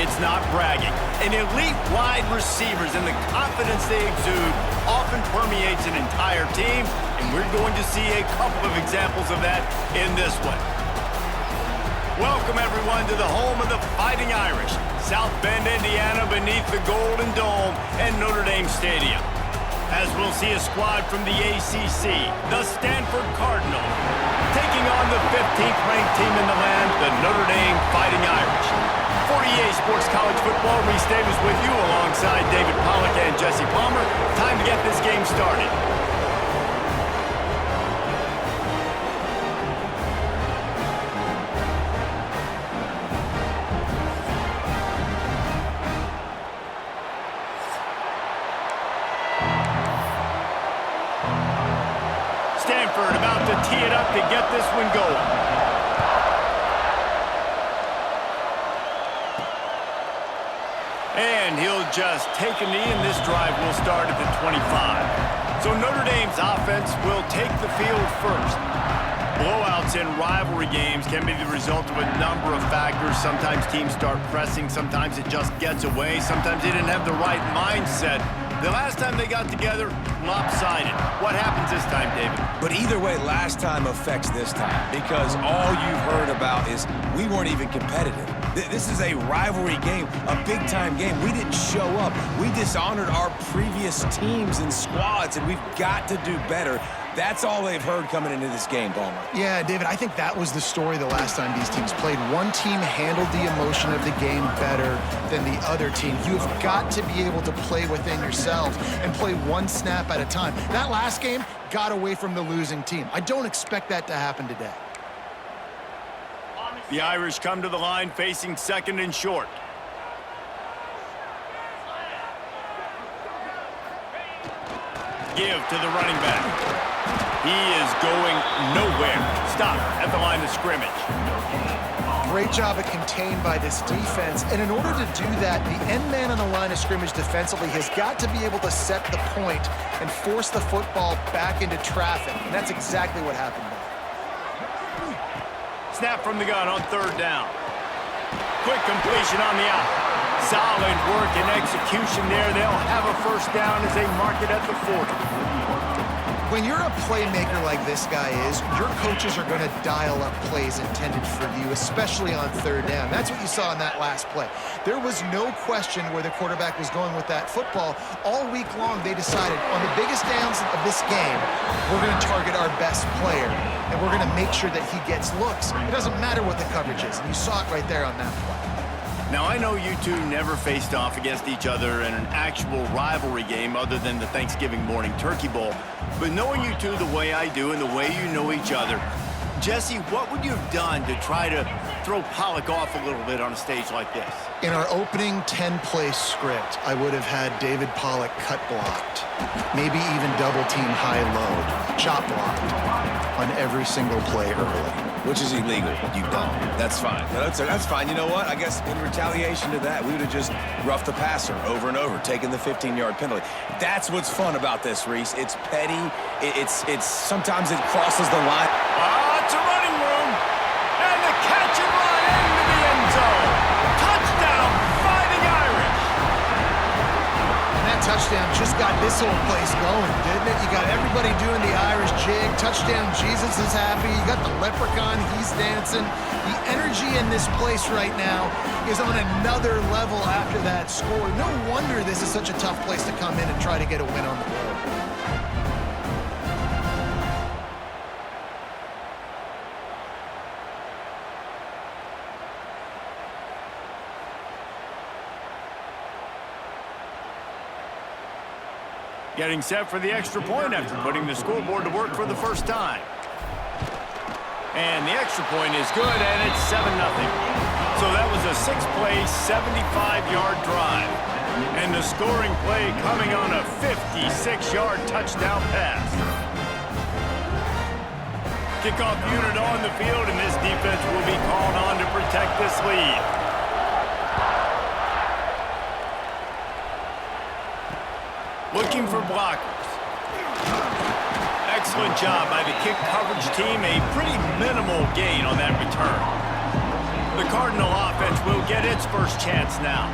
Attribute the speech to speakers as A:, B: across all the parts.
A: It's not bragging. An elite wide receivers and the confidence they exude often permeates an entire team, and we're going to see a couple of examples of that in this one. Welcome, everyone, to the home of the Fighting Irish, South Bend, Indiana, beneath the Golden Dome and Notre Dame Stadium. As we'll see a squad from the ACC, the Standford Cardinals, taking on the 15th-ranked team in the land, the Notre Dame Fighting Irish. For EA Sports College Football, Reese Davis with you alongside David Pollack and Jesse Palmer. Time to get this game started. Standford about to tee it up to get this one going. And he'll just take a knee, and this drive will start at the 25. So Notre Dame's offense will take the field first. Blowouts in rivalry games can be the result of a number of factors. Sometimes teams start pressing. Sometimes it just gets away. Sometimes they didn't have the right mindset. The last time they got together, lopsided. What happens this time, David?
B: But either way, last time affects this time, because all you've heard about is we weren't even competitive. This is a rivalry game, a big-time game. We didn't show up. We dishonored our previous teams and squads, and we've got to do better. That's all they've heard coming into this game, Palmer.
C: Yeah, David, I think that was the story the last time these teams played. One team handled the emotion of the game better than the other team. You've got to be able to play within yourself and play one snap at a time. That last game got away from the losing team. I don't expect that to happen today.
A: The Irish come to the line facing second and short. Give to the running back. He is going nowhere. Stop at the line of scrimmage.
C: Great job of contained by this defense. And in order to do that, the end man on the line of scrimmage defensively has got to be able to set the point and force the football back into traffic. And that's exactly what happened there.
A: Snap from the gun on third down. Quick completion on the out. Solid work and execution there. They'll have a first down as they mark it at the 40.
C: When you're a playmaker like this guy is, your coaches are going to dial up plays intended for you, especially on third down. That's what you saw in that last play. There was no question where the quarterback was going with that football. All week long, they decided on the biggest downs of this game, we're going to target our best player, and we're going to make sure that he gets looks. It doesn't matter what the coverage is, and you saw it right there on that play.
A: Now, I know you two never faced off against each other in an actual rivalry game other than the Thanksgiving morning Turkey Bowl. But knowing you two the way I do and the way you know each other, Jesse, what would you have done to try to throw Pollack off a little bit on a stage like this?
C: In our opening 10-play script, I would have had David Pollack cut blocked, maybe even double-team high-low, chop blocked on every single play early.
B: Which is illegal. You don't. That's fine. That's fine. You know what? I guess in retaliation to that, we would have just roughed the passer over and over, taking the 15-yard penalty. That's what's fun about this, Reese. It's petty. It's sometimes it crosses the line.
A: It's a running room. And the catch and run into the end zone. Touchdown, Fighting Irish.
C: And that touchdown just got this whole place going, didn't it? You got everybody doing the Irish jig. Touchdown, Jesus is happy. You got the leprechaun, he's dancing. The energy in this place right now is on another level after that score. No wonder this is such a tough place to come in and try to get a win on the road.
A: Getting set for the extra point after putting the scoreboard to work for the first time. And the extra point is good, and it's 7-0. So that was a 6-play, 75-yard drive. And the scoring play coming on a 56-yard touchdown pass. Kickoff unit on the field, and this defense will be called on to protect this lead. Looking for blockers. Excellent job by the kick coverage team. A pretty minimal gain on that return. The Cardinal offense will get its first chance now.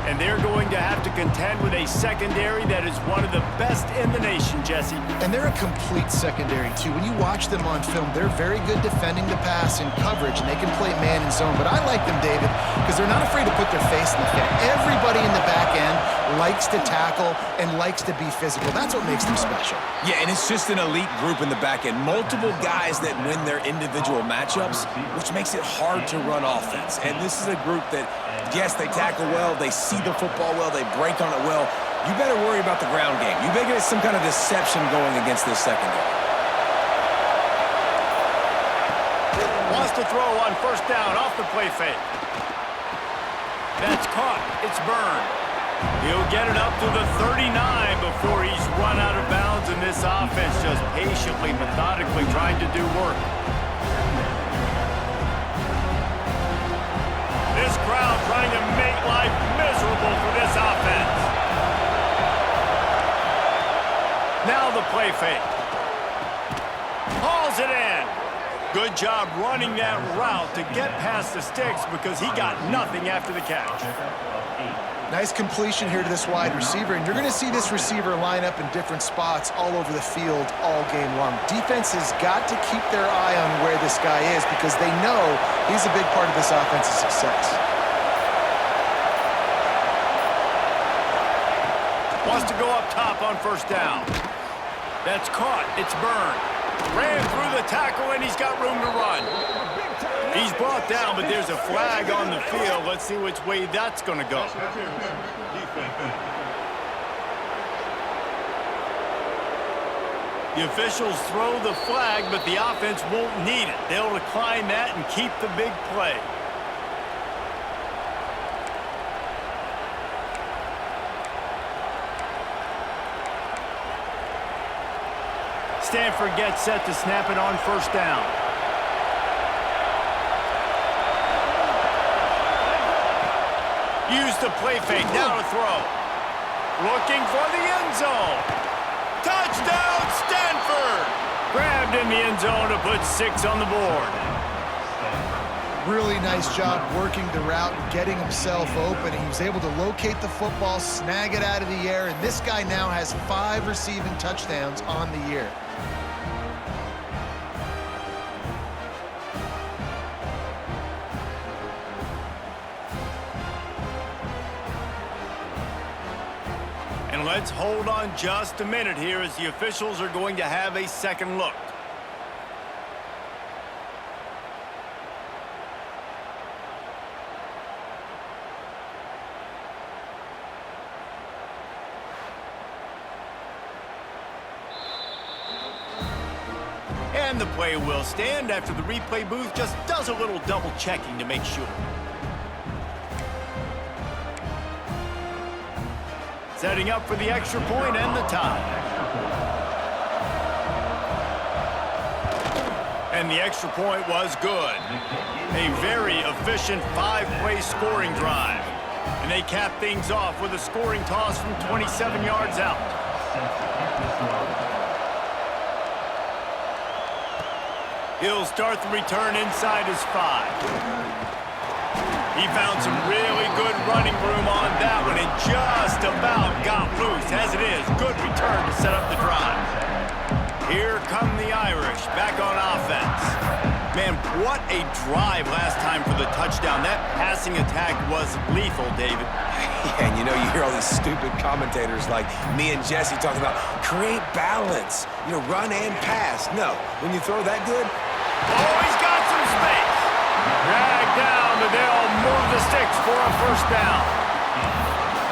A: And they're going to have to contend with a secondary that is one of the best in the nation, Jesse.
C: And they're a complete secondary, too. When you watch them on film, they're very good defending the pass in coverage, and they can play man and zone. But I like them, David, because they're not afraid to put their face in the fan. Everybody in the back end likes to tackle and likes to be physical. That's what makes them special.
B: Yeah, and it's just an elite group in the back end. Multiple guys that win their individual matchups, which makes it hard to run offense. And this is a group that, yes, they tackle well, they see the football well, they break on it well. You better worry about the ground game. You better get some kind of deception going against this secondary.
A: Wants to throw on first down off the play fake. That's caught. It's burned. He'll get it up to the 39 before he's run out of bounds, and this offense just patiently, methodically trying to do work. This crowd trying to make life miserable for this offense. Now the play fake. Hauls it in. Good job running that route to get past the sticks because he got nothing after the catch.
C: Nice completion here to this wide receiver, and you're going to see this receiver line up in different spots all over the field all game long. Defense has got to keep their eye on where this guy is because they know he's a big part of this offense's success.
A: Wants to go up top on first down. That's caught. It's burned. Ran through the tackle, and he's got room to run. He's brought down, but there's a flag on the field. Let's see which way that's going to go. The officials throw the flag, but the offense won't need it. They'll decline that and keep the big play. Standford gets set to snap it on first down. Use the play fake, now to throw. Looking for the end zone. Touchdown, Standford! Grabbed in the end zone to put 6 on the board.
C: Really nice job working the route and getting himself open. He was able to locate the football, snag it out of the air, and this guy now has 5 receiving touchdowns on the year.
A: And let's hold on just a minute here as the officials are going to have a second look. And the play will stand after the replay booth just does a little double checking to make sure. Setting up for the extra point and the tie. And the extra point was good. A very efficient 5-play scoring drive. And they cap things off with a scoring toss from 27 yards out. He'll start the return inside his 5. He found some really good running room on that one and just about got loose. As it is, good return to set up the drive. Here come the Irish back on offense. Man, what a drive last time for the touchdown. That passing attack was lethal, David.
B: Yeah, and you know, you hear all these stupid commentators like me and Jesse talking about create balance, you know, run and pass. No, when you throw that good.
A: Oh, he's got some space. Dragged down, but they'll move the sticks for a first down.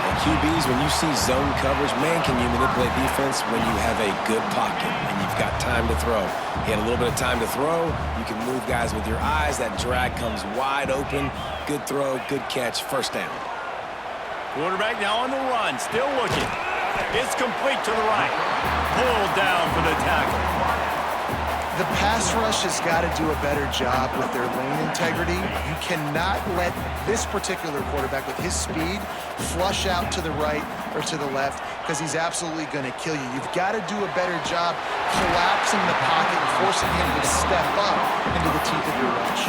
B: And QBs, when you see zone coverage, man, can you manipulate defense when you have a good pocket and you've got time to throw. He had a little bit of time to throw. You can move guys with your eyes. That drag comes wide open. Good throw, good catch, first down.
A: Quarterback now on the run, still looking. It's complete to the right. Pulled down for the tackle.
C: The pass rush has got to do a better job with their lane integrity. You cannot let this particular quarterback with his speed flush out to the right or to the left because he's absolutely going to kill you. You've got to do a better job collapsing the pocket and forcing him to step up into the teeth of your rush.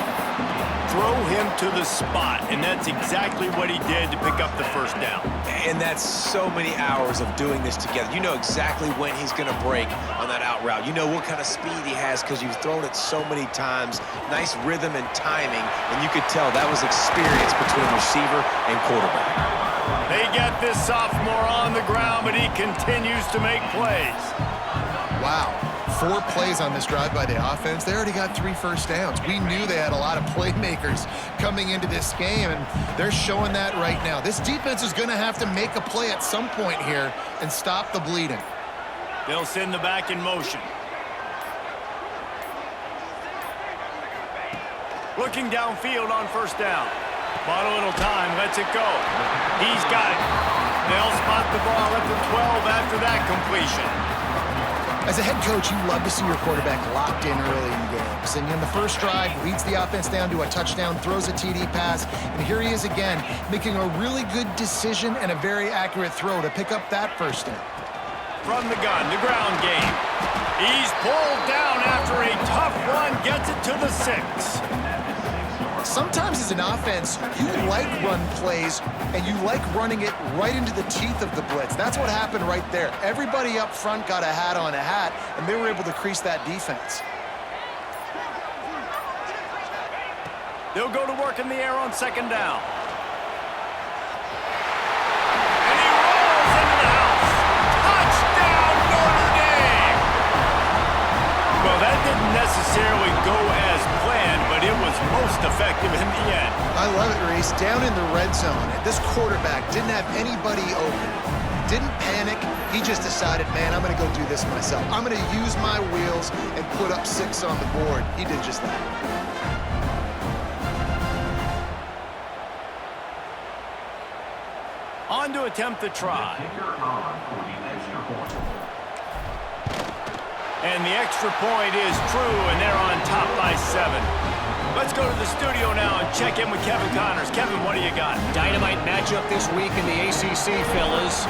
A: throw him to the spot, and that's exactly what he did to pick up the first down.
B: And that's so many hours of doing this together. You know exactly when he's going to break on that out route. You know what kind of speed he has because you've thrown it so many times. Nice rhythm and timing, and you could tell that was experience between receiver and quarterback.
A: They get this sophomore on the ground, but he continues to make plays.
C: Wow. 4 plays on this drive by the offense. They already got 3 first downs. We knew they had a lot of playmakers coming into this game, and they're showing that right now. This defense is going to have to make a play at some point here and stop the bleeding.
A: They'll send the back in motion. Looking downfield on first down. Bought a little time, lets it go. He's got it. They'll spot the ball at the 12 after that completion.
C: As a head coach, you love to see your quarterback locked in early in games. And in the first drive, leads the offense down to a touchdown, throws a TD pass, and here he is again, making a really good decision and a very accurate throw to pick up that first down.
A: From the gun, the ground game. He's pulled down after a tough run, gets it to the 6.
C: Sometimes as an offense, you like run plays, and you like running it right into the teeth of the blitz. That's what happened right there. Everybody up front got a hat on a hat, and they were able to crease that defense.
A: They'll go to work in the air on second down. And he rolls into the house. Touchdown, Notre Dame! Well, that didn't necessarily go as planned, but it was most effective in the end.
C: I love it, Reese. Down in the red zone, this quarterback didn't have anybody open. Didn't panic. He just decided, man, I'm going to go do this myself. I'm going to use my wheels and put up 6 on the board. He did just that.
A: On to attempt the try. And the extra point is true, and they're on top by 7. Let's go to the studio now and check in with Kevin Connors. Kevin, what do you got?
D: Dynamite matchup this week in the ACC, fellas.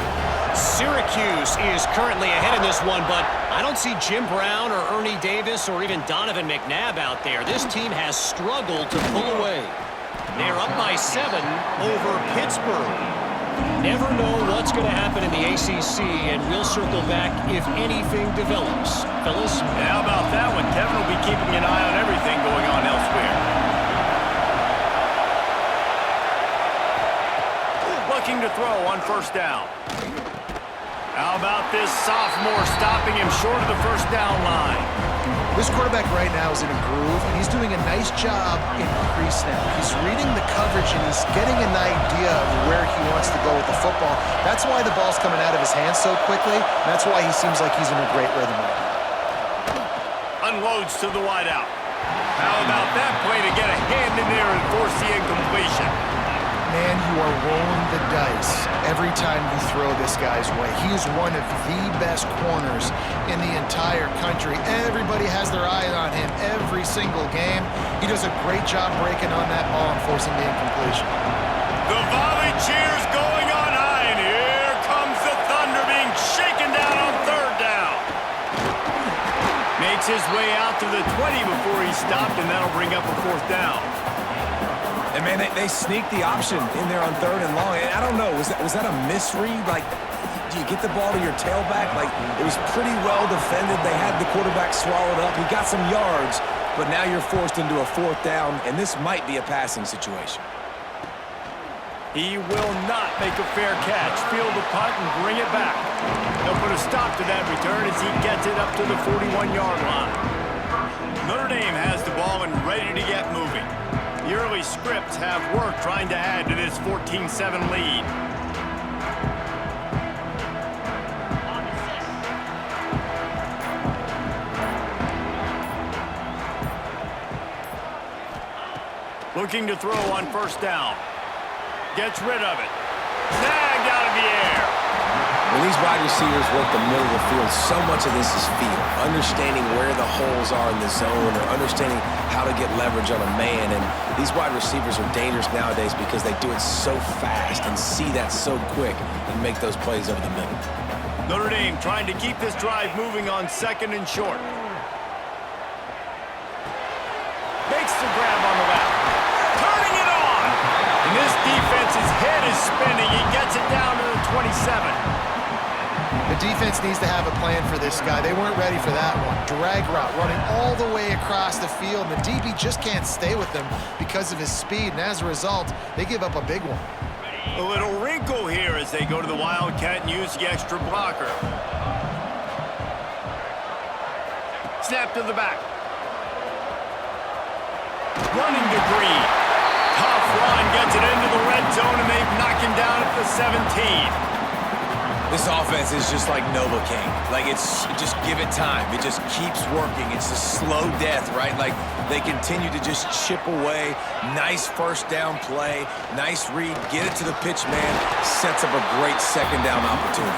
D: Syracuse is currently ahead in this one, but I don't see Jim Brown or Ernie Davis or even Donovan McNabb out there. This team has struggled to pull away. They're up by 7 over Pittsburgh. Never know what's going to happen in the ACC, and we'll circle back if anything develops. Fellas?
A: And how about that one? Kevin will be keeping an eye on everything going on elsewhere. Looking to throw on first down. How about this sophomore stopping him short of the first down line?
C: This quarterback right now is in a groove, and he's doing a nice job in pre-snap. He's reading the coverage, and he's getting an idea of where he wants to go with the football. That's why the ball's coming out of his hands so quickly, and that's why he seems like he's in a great rhythm right now.
A: Unloads to the wideout. How about that play to get a hand in there and force the incompletion?
C: Man, you are rolling the dice every time you throw this guy's way. He is one of the best corners in the entire country. Everybody has their eye on him every single game. He does a great job breaking on that ball and forcing the incompletion.
A: The volley cheers going on high, and here comes the Thunder being shaken down on third down. Makes his way out to the 20 before he stopped, and that'll bring up a fourth down.
B: And, man, they sneaked the option in there on 3rd and long. And I don't know, was that a misread? Like, do you get the ball to your tailback? Like, it was pretty well defended. They had the quarterback swallowed up. He got some yards, but now you're forced into a 4th down, and this might be a passing situation.
A: He will not make a fair catch. Field the punt and bring it back. They'll put a stop to that return as he gets it up to the 41-yard line. Notre Dame has the ball and ready to get moving. The early scripts have worked trying to add to this 14-7 lead. Looking to throw on first down. Gets rid of it. Snagged out of the air.
B: When these wide receivers work the middle of the field, so much of this is feel. Understanding where the holes are in the zone or understanding how to get leverage on a man. And these wide receivers are dangerous nowadays because they do it so fast and see that so quick and make those plays over the middle.
A: Notre Dame trying to keep this drive moving on 2nd and short. Makes the grab on the left.
C: The defense needs to have a plan for this guy. They weren't ready for that one. Drag route running all the way across the field. And the DB just can't stay with him because of his speed. And as a result, they give up a big one.
A: A little wrinkle here as they go to the Wildcat and use the extra blocker. Snap to the back. Running to Green. Tough run, gets it into the red zone, and they've knocked him down at the 17.
B: This offense is just like Novocaine. Like, just give it time. It just keeps working. It's a slow death, right? Like, they continue to just chip away. Nice first down play. Nice read. Get it to the pitch man. Sets up a great second down opportunity.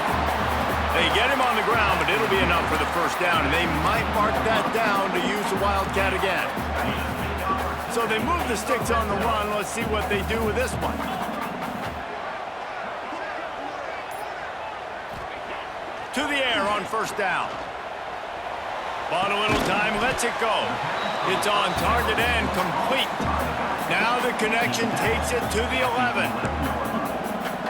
A: They get him on the ground, but it'll be enough for the first down, and they might mark that down to use the Wildcat again. So they move the sticks on the run. Let's see what they do with this one. To the air on first down. Bought a little time, lets it go. It's on target and complete. Now the connection takes it to the 11.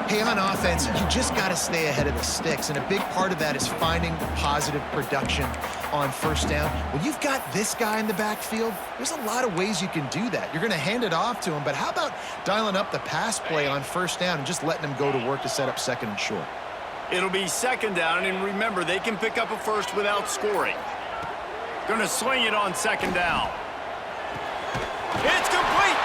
C: Hey, on offense, you just got to stay ahead of the sticks, and a big part of that is finding positive production on first down. When you've got this guy in the backfield, there's a lot of ways you can do that. You're going to hand it off to him, but how about dialing up the pass play on first down and just letting him go to work to set up second and short?
A: It'll be second down, and remember, they can pick up a first without scoring. Gonna swing it on second down. It's complete!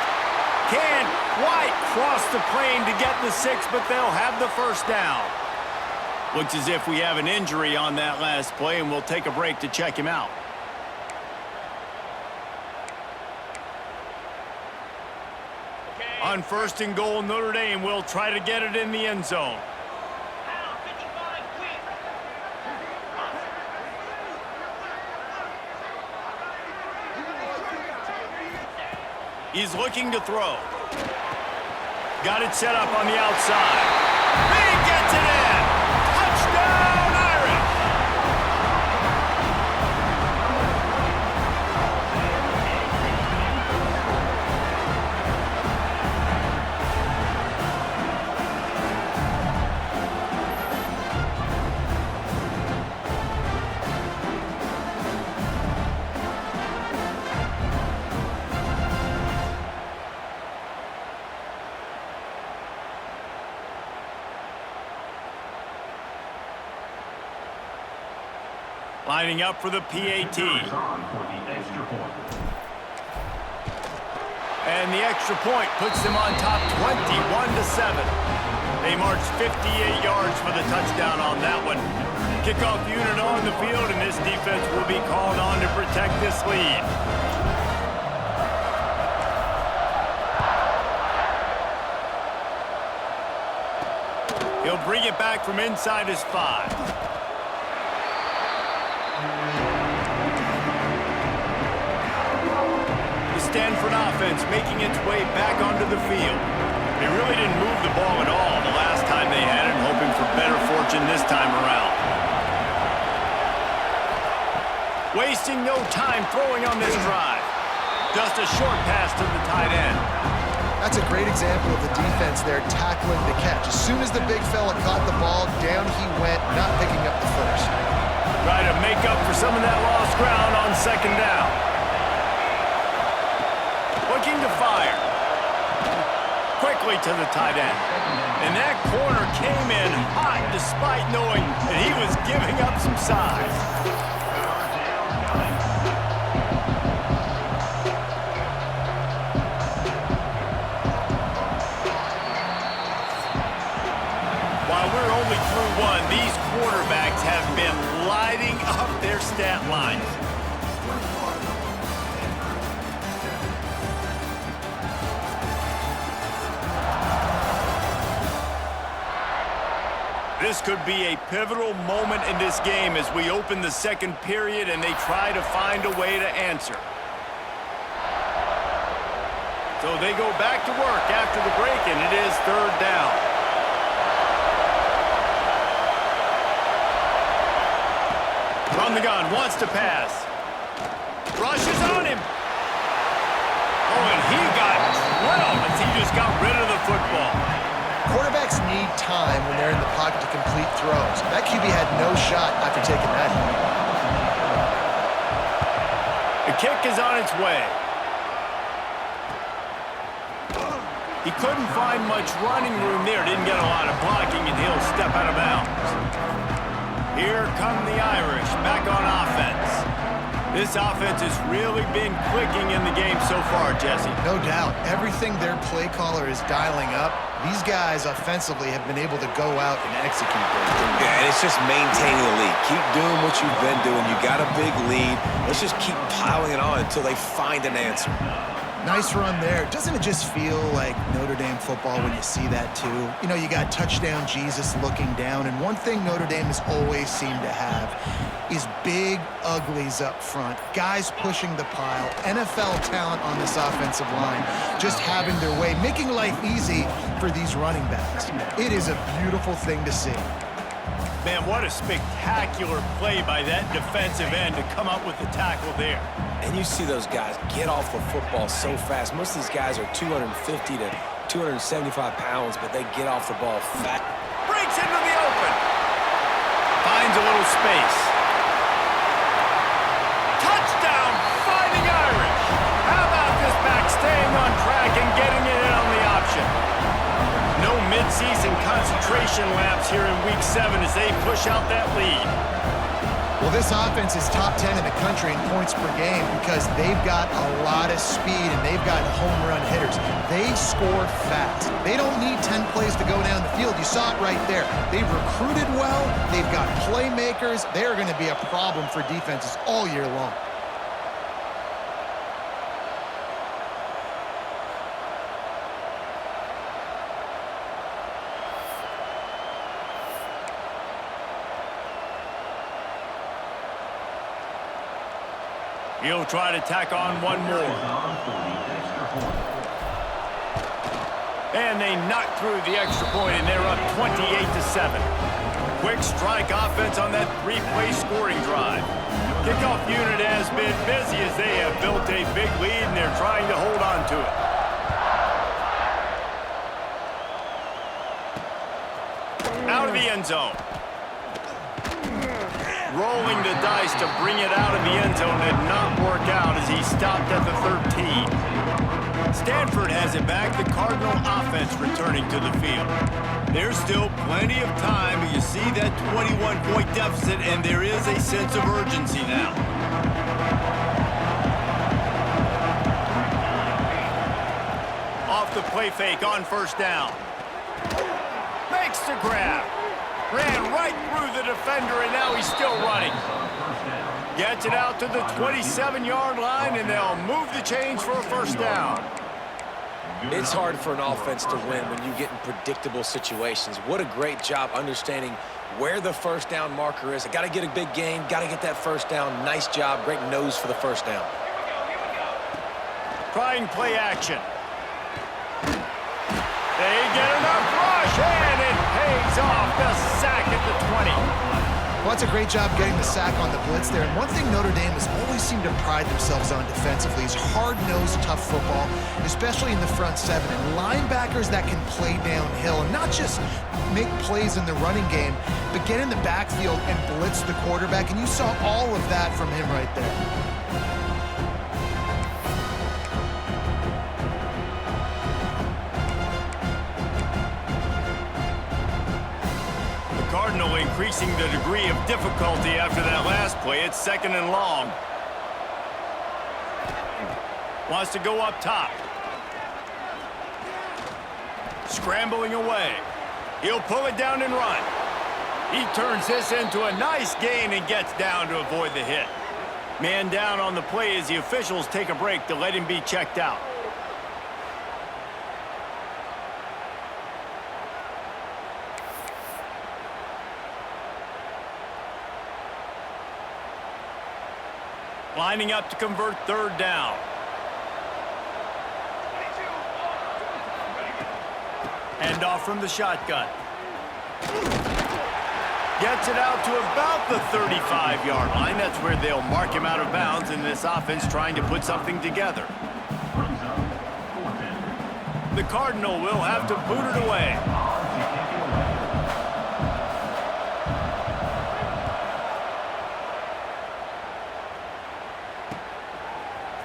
A: Can't quite cross the plane to get the 6, but they'll have the first down. Looks as if we have an injury on that last play, and we'll take a break to check him out. On first and goal, Notre Dame will try to get it in the end zone. He's looking to throw. Got it set up on the outside. He gets it in! Touchdown, Irish! Lining up for the PAT. And the extra point puts them on top 21-7. They marched 58 yards for the touchdown on that one. Kickoff unit on the field, and this defense will be called on to protect this lead. He'll bring it back from inside his 5. Standford offense making its way back onto the field. They really didn't move the ball at all the last time they had it, hoping for better fortune this time around. Wasting no time throwing on this drive. Just a short pass to the tight end.
C: That's a great example of the defense there tackling the catch. As soon as the big fella caught the ball, down he went, not picking up the first.
A: Try to make up for some of that lost ground on second down. Looking to fire. Quickly to the tight end. And that corner came in hot despite knowing that he was giving up some size. While we're only through one, these quarterbacks have been lighting up their stat lines. This could be a pivotal moment in this game as we open the second period and they try to find a way to answer. So they go back to work after the break, and it is third down. From the gun, wants to pass. Rushes on him. Oh, and he got drilled as he just got rid of the football.
C: Quarterbacks need time when they're in the pocket to complete throws. That QB had no shot after taking that hit.
A: The kick is on its way. He couldn't find much running room there. Didn't get a lot of blocking, and he'll step out of bounds. Here come the Irish, back on offense. This offense has really been clicking in the game so far, Jesse.
C: No doubt. Everything their play caller is dialing up, these guys offensively have been able to go out and execute those.
B: Yeah, and it's just maintaining the lead. Keep doing what you've been doing. You got a big lead. Let's just keep piling it on until they find an answer.
C: Nice run there. Doesn't it just feel like Notre Dame football when you see that too? You know, you got touchdown Jesus looking down, and one thing Notre Dame has always seemed to have is big uglies up front, guys pushing the pile, NFL talent on this offensive line, just having their way, making life easy for these running backs. It is a beautiful thing to see.
A: Man, what a spectacular play by that defensive end to come up with the tackle there.
B: And you see those guys get off the football so fast. Most of these guys are 250 to 275 pounds, but they get off the ball fast.
A: Breaks into the open. Finds a little space. Touchdown, Fighting Irish. How about this back staying on track and getting it in on the option? No midseason concentration laps here in Week 7 as they push out that lead.
C: Well, this offense is top 10 in the country in points per game because they've got a lot of speed and they've got home run hitters. They score fast. They don't need 10 plays to go down the field. You saw it right there. They've recruited well. They've got playmakers. They're going to be a problem for defenses all year long.
A: He'll try to tack on one more. And they knock through the extra point, and they're up 28-7. Quick strike offense on that three-play scoring drive. Kickoff unit has been busy as they have built a big lead, and they're trying to hold on to it. Out of the end zone. Rolling the dice to bring it out of the end zone did not work out as he stopped at the 13. Stanford has it back. The Cardinal offense returning to the field. There's still plenty of time, but you see that 21-point deficit, and there is a sense of urgency now. Off the play fake on first down. Makes the grab. Ran right through the defender, and now he's still running. Gets it out to the 27-yard line, and they'll move the chains for a first down.
B: It's hard for an offense to win when you get in predictable situations. What a great job understanding where the first down marker is. I got to get a big gain, got to get that first down. Nice job, great nose for the first down.
A: Trying play action. They get enough rush, and it pays off. The sack at the 20.
C: Well, that's a great job getting the sack on the blitz there. And one thing Notre Dame has always seemed to pride themselves on defensively is hard-nosed, tough football, especially in the front seven. And linebackers that can play downhill and not just make plays in the running game, but get in the backfield and blitz the quarterback. And you saw all of that from him right there.
A: Cardinal increasing the degree of difficulty after that last play. It's second and long. Wants to go up top. Scrambling away. He'll pull it down and run. He turns this into a nice gain and gets down to avoid the hit. Man down on the play as the officials take a break to let him be checked out. Lining up to convert third down. Hand off from the shotgun. Gets it out to about the 35-yard line. That's where they'll mark him out of bounds in this offense trying to put something together. The Cardinal will have to boot it away.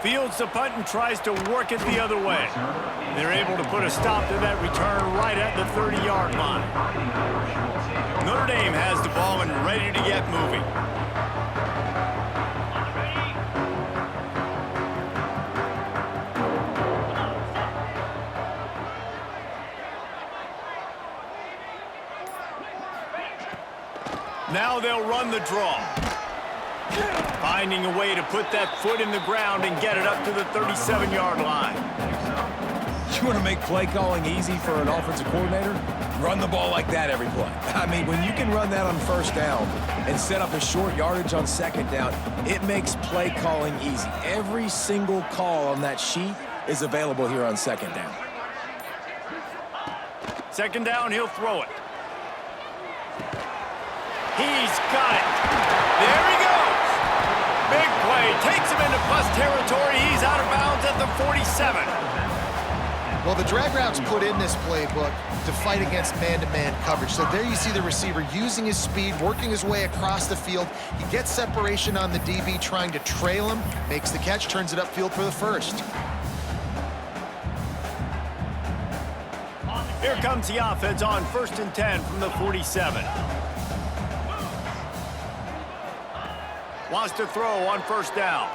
A: Fields the punt and tries to work it the other way. They're able to put a stop to that return right at the 30-yard line. Notre Dame has the ball and ready to get moving. Now they'll run the draw. Finding a way to put that foot in the ground and get it up to the 37-yard line.
B: You want to make play calling easy for an offensive coordinator? Run the ball like that every play. I mean, when you can run that on first down and set up a short yardage on second down, it makes play calling easy. Every single call on that sheet is available here on second down.
A: Second down, he'll throw it. He's got it. There he goes. Big play. Takes him into plus territory. He's out of bounds at the 47.
C: Well, the drag routes put in this playbook to fight against man-to-man coverage. So there you see the receiver using his speed, working his way across the field. He gets separation on the DB, trying to trail him, makes the catch, turns it upfield for the first.
A: Here comes the offense on 1st and 10 from the 47. Wants to throw on first down.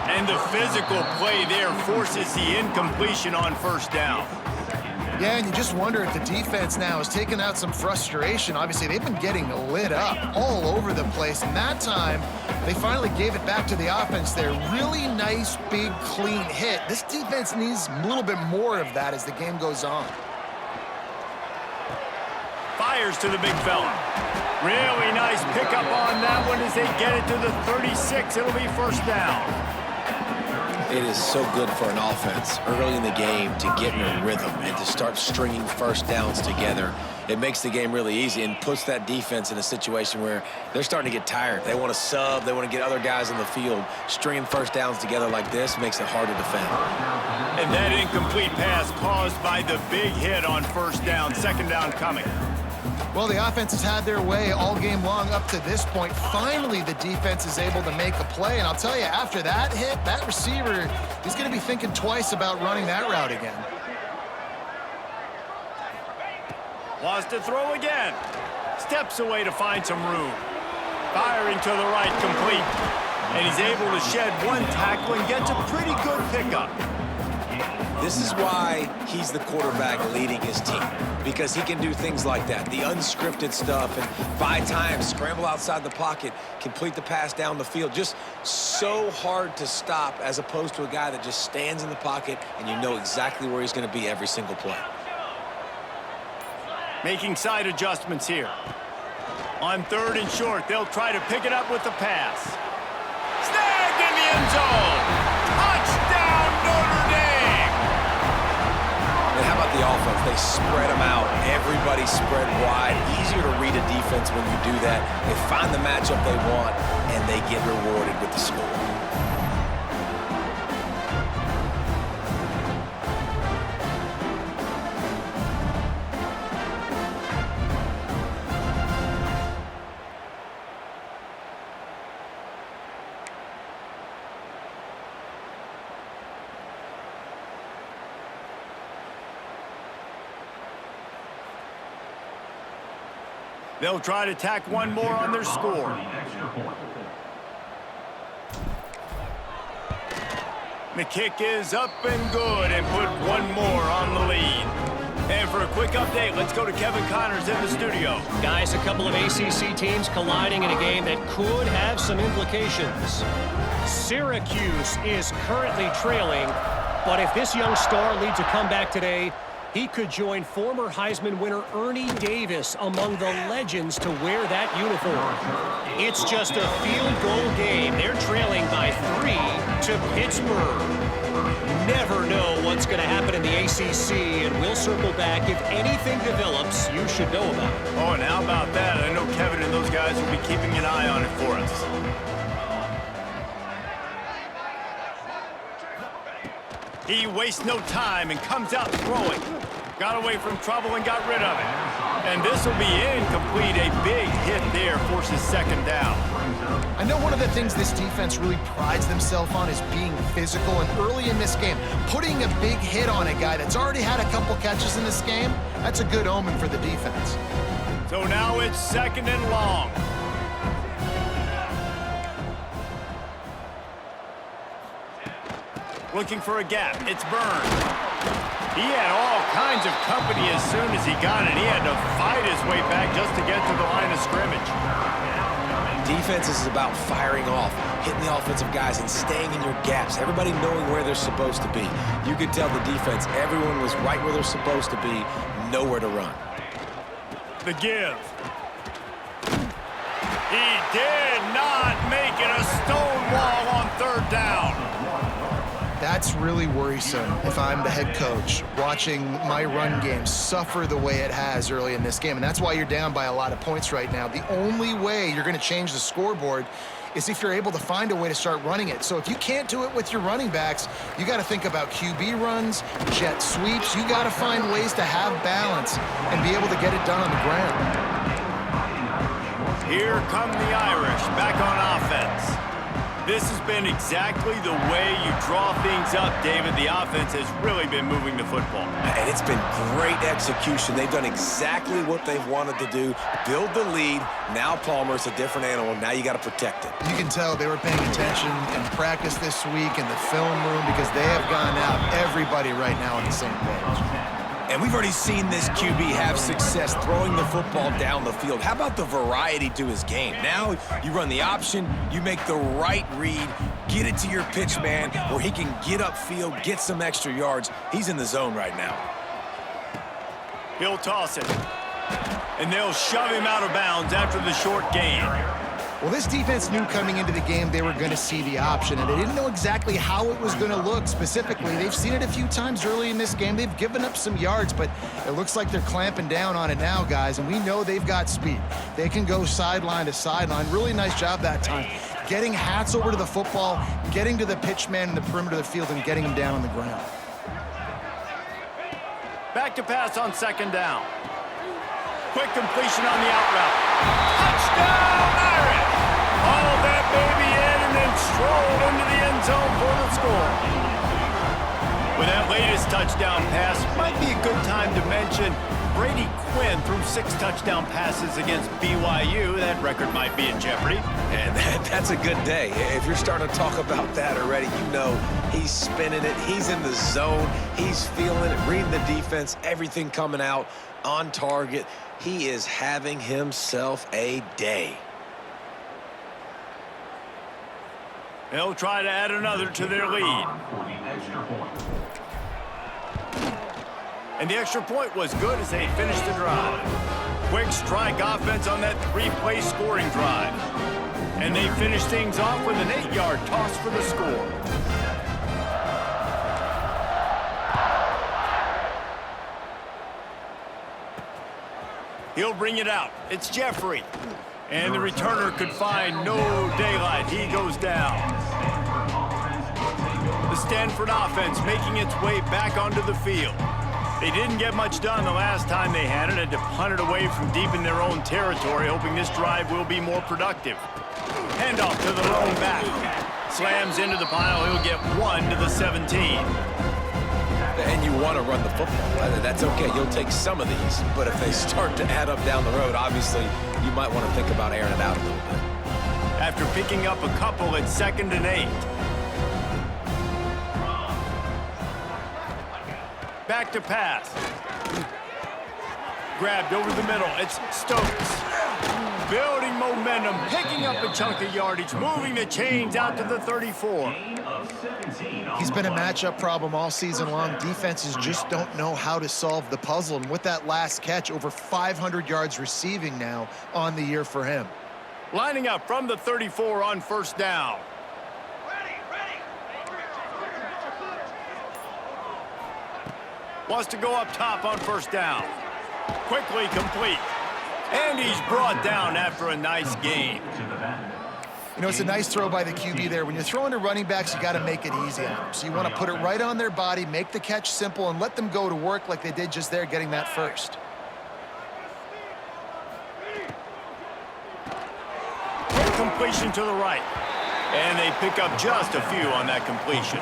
A: And the physical play there forces the incompletion on first down.
C: Yeah, and you just wonder if the defense now has taken out some frustration. Obviously, they've been getting lit up all over the place, and that time, they finally gave it back to the offense there. Really nice, big, clean hit. This defense needs a little bit more of that as the game goes on.
A: Fires to the big fella. Really nice pickup on that one as they get it to the 36. It'll be first down.
B: It is so good for an offense early in the game to get in a rhythm and to start stringing first downs together. It makes the game really easy and puts that defense in a situation where they're starting to get tired. They want to sub. They want to get other guys in the field. Stringing first downs together like this makes it hard to defend.
A: And that incomplete pass caused by the big hit on first down. Second down coming.
C: Well, the offense has had their way all game long up to this point. Finally, the defense is able to make a play. And I'll tell you, after that hit, that receiver is going to be thinking twice about running that route again.
A: Wants to throw again. Steps away to find some room. Firing to the right, complete. And he's able to shed one tackle and gets a pretty good pickup.
B: This is why he's the quarterback leading his team, because he can do things like that, the unscripted stuff, and buy time, scramble outside the pocket, complete the pass down the field. Just so hard to stop as opposed to a guy that just stands in the pocket and you know exactly where he's going to be every single play.
A: Making side adjustments here. On 3rd and short, they'll try to pick it up with the pass. Snagged in the end zone. Touchdown, Notre Dame.
B: And how about the offense? They spread them out. Everybody spread wide. Easier to read a defense when you do that. They find the matchup they want, and they get rewarded with the score.
A: They'll try to tack one more on their score. The kick is up and good and put one more on the lead. And for a quick update, let's go to Kevin Connors in the studio.
D: Guys, a couple of ACC teams colliding in a game that could have some implications. Syracuse is currently trailing, but if this young star leads a comeback today, he could join former Heisman winner Ernie Davis among the legends to wear that uniform. It's just a field goal game. They're trailing by 3 to Pittsburgh. Never know what's going to happen in the ACC, and we'll circle back if anything develops you should know about.
A: Oh, and how about that? I know Kevin and those guys will be keeping an eye on it for us. He wastes no time and comes out throwing. Got away from trouble and got rid of it. And this will be incomplete. A big hit there forces second down.
C: I know one of the things this defense really prides themselves on is being physical, and early in this game, putting a big hit on a guy that's already had a couple catches in this game, that's a good omen for the defense.
A: So now it's 2nd and long. Looking for a gap. It's Burns. He had all kinds of company as soon as he got it. He had to fight his way back just to get to the line of scrimmage.
B: Defense is about firing off, hitting the offensive guys, and staying in your gaps. Everybody knowing where they're supposed to be. You could tell the defense, everyone was right where they're supposed to be, nowhere to run.
A: The give. He did not make it a stone wall on 3rd down.
C: That's really worrisome if I'm the head coach, watching my run game suffer the way it has early in this game. And that's why you're down by a lot of points right now. The only way you're going to change the scoreboard is if you're able to find a way to start running it. So if you can't do it with your running backs, you got to think about QB runs, jet sweeps. You got to find ways to have balance and be able to get it done on the ground.
A: Here come the Irish back on offense. This has been exactly the way you draw things up, David. The offense has really been moving the football.
B: And it's been great execution. They've done exactly what they've wanted to do. Build the lead. Now Palmer's a different animal. Now you got to protect it.
C: You can tell they were paying attention in practice this week in the film room because they have gone out, everybody right now on the same page.
B: And we've already seen this QB have success throwing the football down the field. How about the variety to his game? Now you run the option, you make the right read, get it to your pitch man where he can get upfield, get some extra yards. He's in the zone right now.
A: He'll toss it. And they'll shove him out of bounds after the short gain.
C: Well, this defense knew coming into the game they were going to see the option, and they didn't know exactly how it was going to look specifically. They've seen it a few times early in this game. They've given up some yards, but it looks like they're clamping down on it now, guys, and we know they've got speed. They can go sideline to sideline. Really nice job that time. Getting hats over to the football, getting to the pitch man in the perimeter of the field, and getting him down on the ground.
A: Back to pass on 2nd down. Quick completion on the out route. Touchdown, Irish! Hauled that baby in and then strolled into the end zone for the score. With that latest touchdown pass, might be a good time to mention Brady Quinn threw 6 touchdown passes against BYU. That record might be in jeopardy.
B: And that's a good day. If you're starting to talk about that already, you know he's spinning it. He's in the zone. He's feeling it, reading the defense, everything coming out on target. He is having himself a day.
A: They'll try to add another to their lead. And the extra point was good as they finished the drive. Quick strike offense on that 3-play scoring drive. And they finished things off with an 8-yard toss for the score. He'll bring it out. It's Jeffrey. And the returner could find no daylight. He goes down. The Standford offense making its way back onto the field. They didn't get much done the last time they had it. Had to punt it away from deep in their own territory, hoping this drive will be more productive. Handoff to the lone back. Slams into the pile. He'll get 1 to the 17.
B: And you want to run the football. That's okay. You'll take some of these. But if they start to add up down the road, obviously, you might want to think about airing it out a little bit.
A: After picking up a couple at 2nd and 8. Back to pass. Grabbed over the middle. It's Stokes. Building momentum, picking up a chunk of yardage, moving the chains out to the 34.
C: He's been a matchup problem all season long. Defenses just don't know how to solve the puzzle. And with that last catch, over 500 yards receiving now on the year for him.
A: Lining up from the 34 on 1st down. Wants to go up top on 1st down. Quickly complete. And he's brought down after a nice gain.
C: You know, it's a nice throw by the QB there. When you're throwing to running backs, you got to make it easy on them. So you want to put it right on their body, make the catch simple, and let them go to work like they did just there, getting that first.
A: Quick completion to the right. And they pick up just a few on that completion.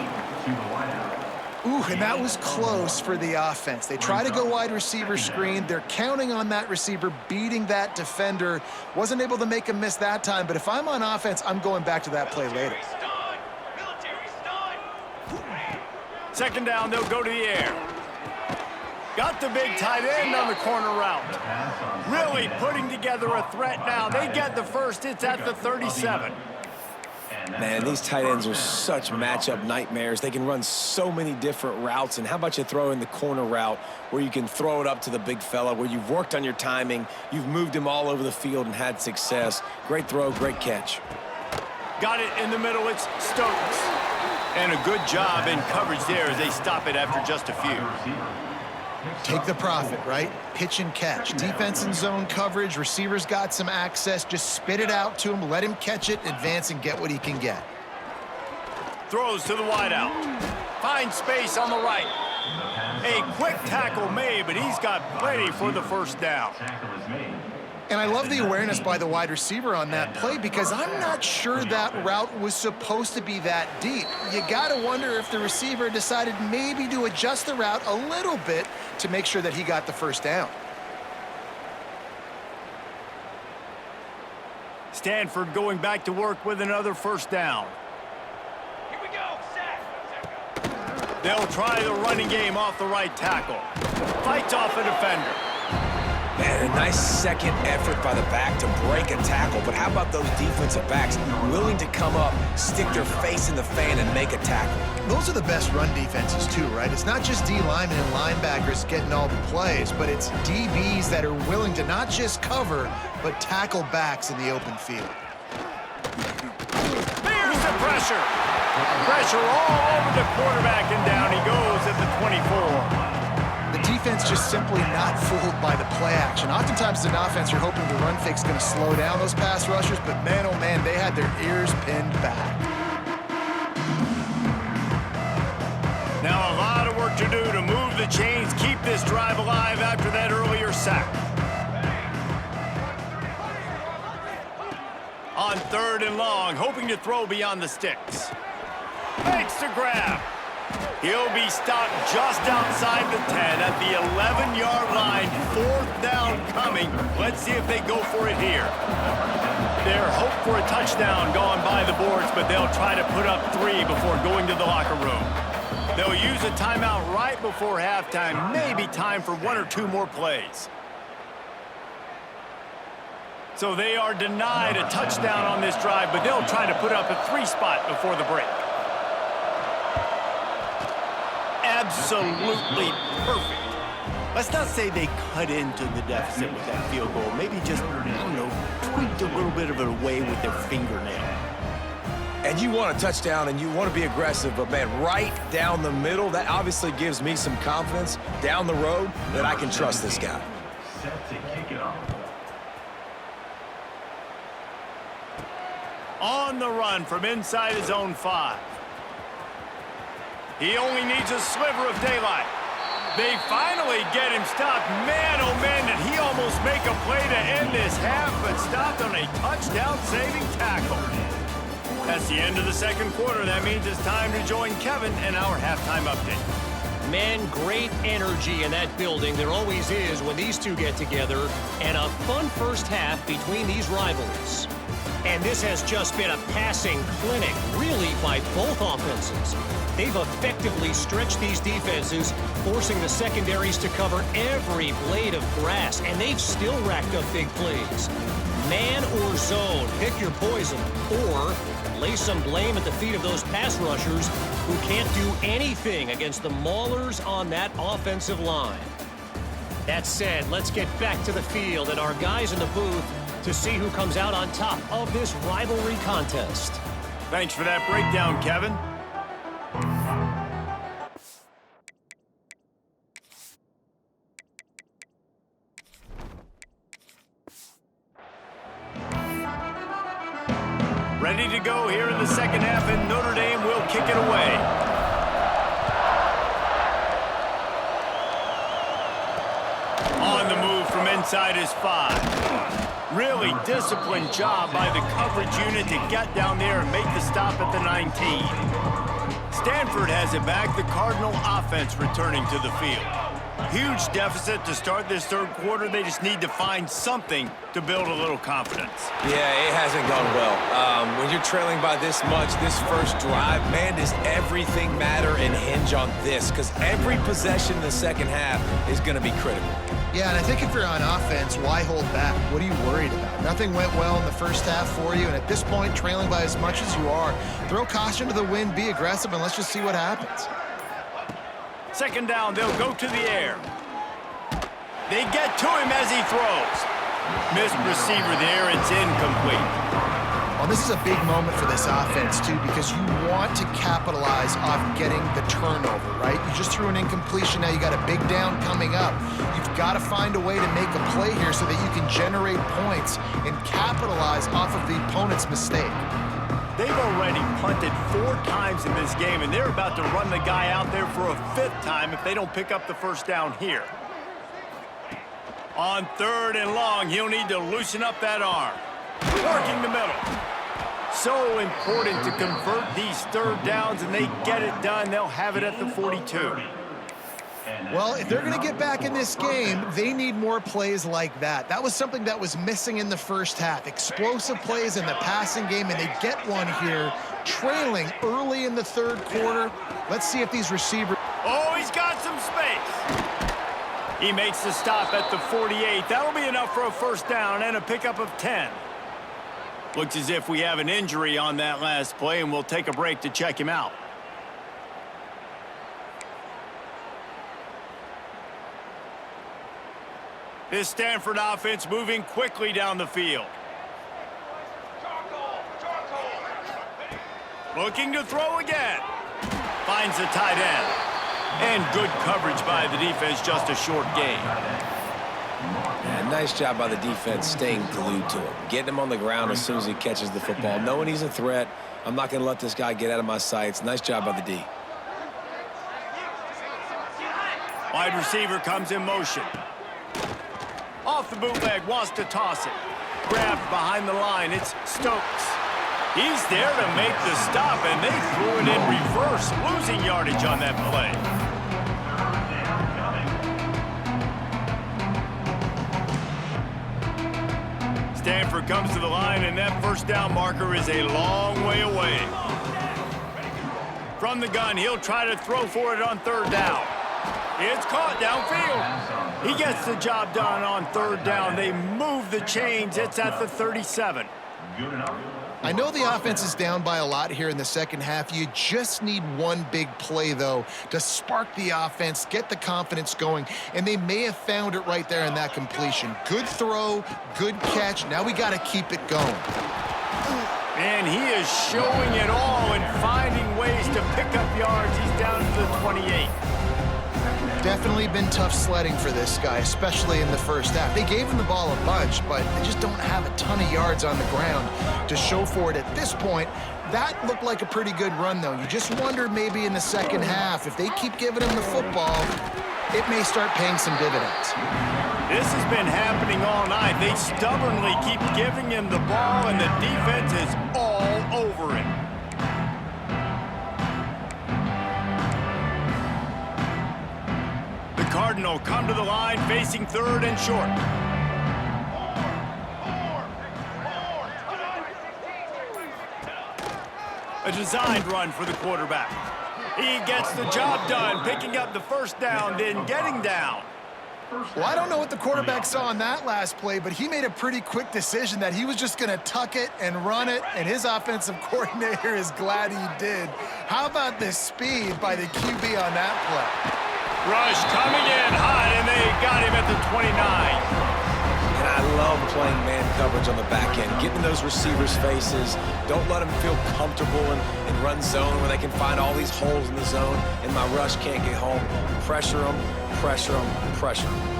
C: Ooh, and that was close for the offense. They try to go wide receiver screen. They're counting on that receiver beating that defender. Wasn't able to make him miss that time, but if I'm on offense, I'm going back to that play later.
A: Second down, they'll go to the air. Got the big tight end on the corner route. Really putting together a threat now. They get the first. It's at the 37.
B: Man, these tight ends are such matchup nightmares. They can run so many different routes. And how about you throw in the corner route where you can throw it up to the big fella, where you've worked on your timing, you've moved him all over the field and had success. Great throw, great catch.
A: Got it in the middle. It's Stokes. And a good job in coverage there as they stop it after just a few.
C: Take the profit, right? Pitch and catch. Defense in zone coverage. Receivers got some access. Just spit it out to him. Let him catch it, advance, and get what he can get.
A: Throws to the wideout. Finds space on the right. A quick tackle made, but he's got plenty for the first down.
C: And I love the awareness by the wide receiver on that play because I'm not sure that route was supposed to be that deep. You got to wonder if the receiver decided maybe to adjust the route a little bit to make sure that he got the first down.
A: Standford going back to work with another first down.
E: Here we go, set.
A: They'll try the running game off the right tackle. Fights off a defender.
B: Man, a nice second effort by the back to break a tackle. But how about those defensive backs willing to come up, stick their face in the fan, and make a tackle?
C: Those are the best run defenses too, right? It's not just D linemen and linebackers getting all the plays, but it's DBs that are willing to not just cover, but tackle backs in the open field.
A: There's the pressure. Pressure all over the quarterback, and down he goes at the 24.
C: The defense just simply not fooled by the play action. Oftentimes as an offense, you're hoping the run fake's going to slow down those pass rushers, but man, oh man, they had their ears pinned back.
A: Now a lot of work to do to move the chains, keep this drive alive after that earlier sack. On third and long, hoping to throw beyond the sticks. Makes the grab. He'll be stopped just outside the 10 at the 11-yard line. Fourth down coming. Let's see if they go for it here. Their hope for a touchdown gone by the boards, but they'll try to put up 3 before going to the locker room. They'll use a timeout right before halftime. Maybe time for 1 or 2 more plays. So they are denied a touchdown on this drive, but they'll try to put up a 3 spot before the break. Absolutely perfect. Let's not say they cut into the deficit with that field goal. Maybe just, I don't know, tweaked a little bit of it away with their fingernail.
B: And you want a touchdown and you want to be aggressive, but man, right down the middle, that obviously gives me some confidence down the road that I can trust this guy.
E: Set to kick it off.
A: On the run from inside his own 5. He only needs a sliver of daylight. They finally get him stopped. Man, oh man, did he almost make a play to end this half, but stopped on a touchdown-saving tackle. That's the end of the second quarter. That means it's time to join Kevin in our halftime update.
D: Man, great energy in that building. There always is when these two get together. And a fun first half between these rivals. And this has just been a passing clinic, really, by both offenses. They've effectively stretched these defenses, forcing the secondaries to cover every blade of grass, and they've still racked up big plays. Man or zone, pick your poison, or lay some blame at the feet of those pass rushers who can't do anything against the maulers on that offensive line. That said, let's get back to the field and our guys in the booth to see who comes out on top of this rivalry contest.
A: Thanks for that breakdown, Kevin. Ready to go here in the second half, and Notre Dame will kick it away. On the move from inside his 5. Really disciplined job by the coverage unit to get down there and make the stop at the 19. Stanford has it back. The Cardinal offense returning to the field. Huge deficit to start this third quarter. They just need to find something to build a little confidence.
B: Yeah, it hasn't gone well. When you're trailing by this much, this first drive, man, does everything matter and hinge on this? Because every possession in the second half is going to be critical.
C: Yeah, and I think if you're on offense, why hold back? What are you worried about? Nothing went well in the first half for you, and at this point, trailing by as much as you are, throw caution to the wind, be aggressive, and let's just see what happens.
A: Second down, they'll go to the air. They get to him as he throws. Missed receiver there, it's incomplete.
C: Well, this is a big moment for this offense, too, because you want to capitalize off getting the turnover, right? You just threw an incompletion, now you got a big down coming up. You've got to find a way to make a play here so that you can generate points and capitalize off of the opponent's mistake.
A: They've already punted 4 times in this game, and they're about to run the guy out there for a 5th time if they don't pick up the first down here. On 3rd and long, he'll need to loosen up that arm. Working the middle. So important to convert these third downs, and they get it done. They'll have it at the 42.
C: Well, if they're going to get back in this game, they need more plays like that. That was something that was missing in the first half. Explosive plays in the passing game, and they get one here, trailing early in the third quarter. Let's see if these receivers...
A: Oh, he's got some space. He makes the stop at the 48. That'll be enough for a first down and a pickup of 10. Looks as if we have an injury on that last play, and we'll take a break to check him out. This Stanford offense moving quickly down the field. Looking to throw again. Finds the tight end. And good coverage by the defense, just a short gain.
B: Yeah, nice job by the defense staying glued to him. Getting him on the ground as soon as he catches the football. Knowing he's a threat, I'm not going to let this guy get out of my sights. Nice job by the D.
A: Wide receiver comes in motion. Off the bootleg, wants to toss it. Grabbed behind the line, it's Stokes. He's there to make the stop, and they threw it in reverse, losing yardage on that play. Stanford comes to the line, and that first down marker is a long way away. From the gun, he'll try to throw for it on 3rd down. It's caught downfield. He gets the job done on 3rd down. They move the chains. It's at the 37.
C: I know the offense is down by a lot here in the second half. You just need one big play, though, to spark the offense, get the confidence going, and they may have found it right there in that completion. Good throw, good catch. Now we got to keep it going.
A: And he is showing it all and finding ways to pick up yards. He's down to the 28.
C: Definitely been tough sledding for this guy, especially in the first half. They gave him the ball a bunch, but they just don't have a ton of yards on the ground to show for it at this point. That looked like a pretty good run, though. You just wonder maybe in the second half, if they keep giving him the football, it may start paying some dividends.
A: This has been happening all night. They stubbornly keep giving him the ball, and the defense is all over it. Cardinal come to the line facing 3rd and short. A designed run for the quarterback. He gets the job done, picking up the first down, then getting down.
C: Well, I don't know what the quarterback saw on that last play, but he made a pretty quick decision that he was just going to tuck it and run it, and his offensive coordinator is glad he did. How about the speed by the QB on that play?
A: Rush coming in hot, and they got him at the 29.
B: And I love playing man coverage on the back end, getting those receivers' faces. Don't let them feel comfortable in run zone where they can find all these holes in the zone, and my rush can't get home. Pressure them, pressure them, pressure them.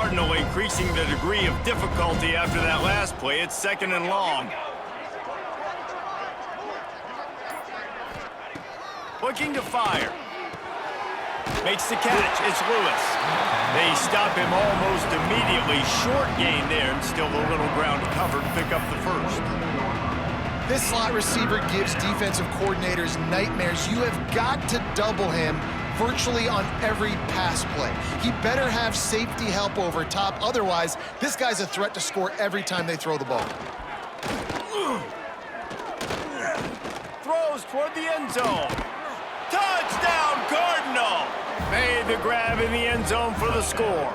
A: Cardinal increasing the degree of difficulty after that last play. It's 2nd and long. Looking to fire. Makes the catch. It's Lewis. They stop him almost immediately. Short gain there, and still a little ground to cover to pick up the first.
C: This slot receiver gives defensive coordinators nightmares. You have got to double him virtually on every pass play. He better have safety help over top. Otherwise, this guy's a threat to score every time they throw the ball.
A: Throws toward the end zone. Touchdown, Cardinal! Made the grab in the end zone for the score.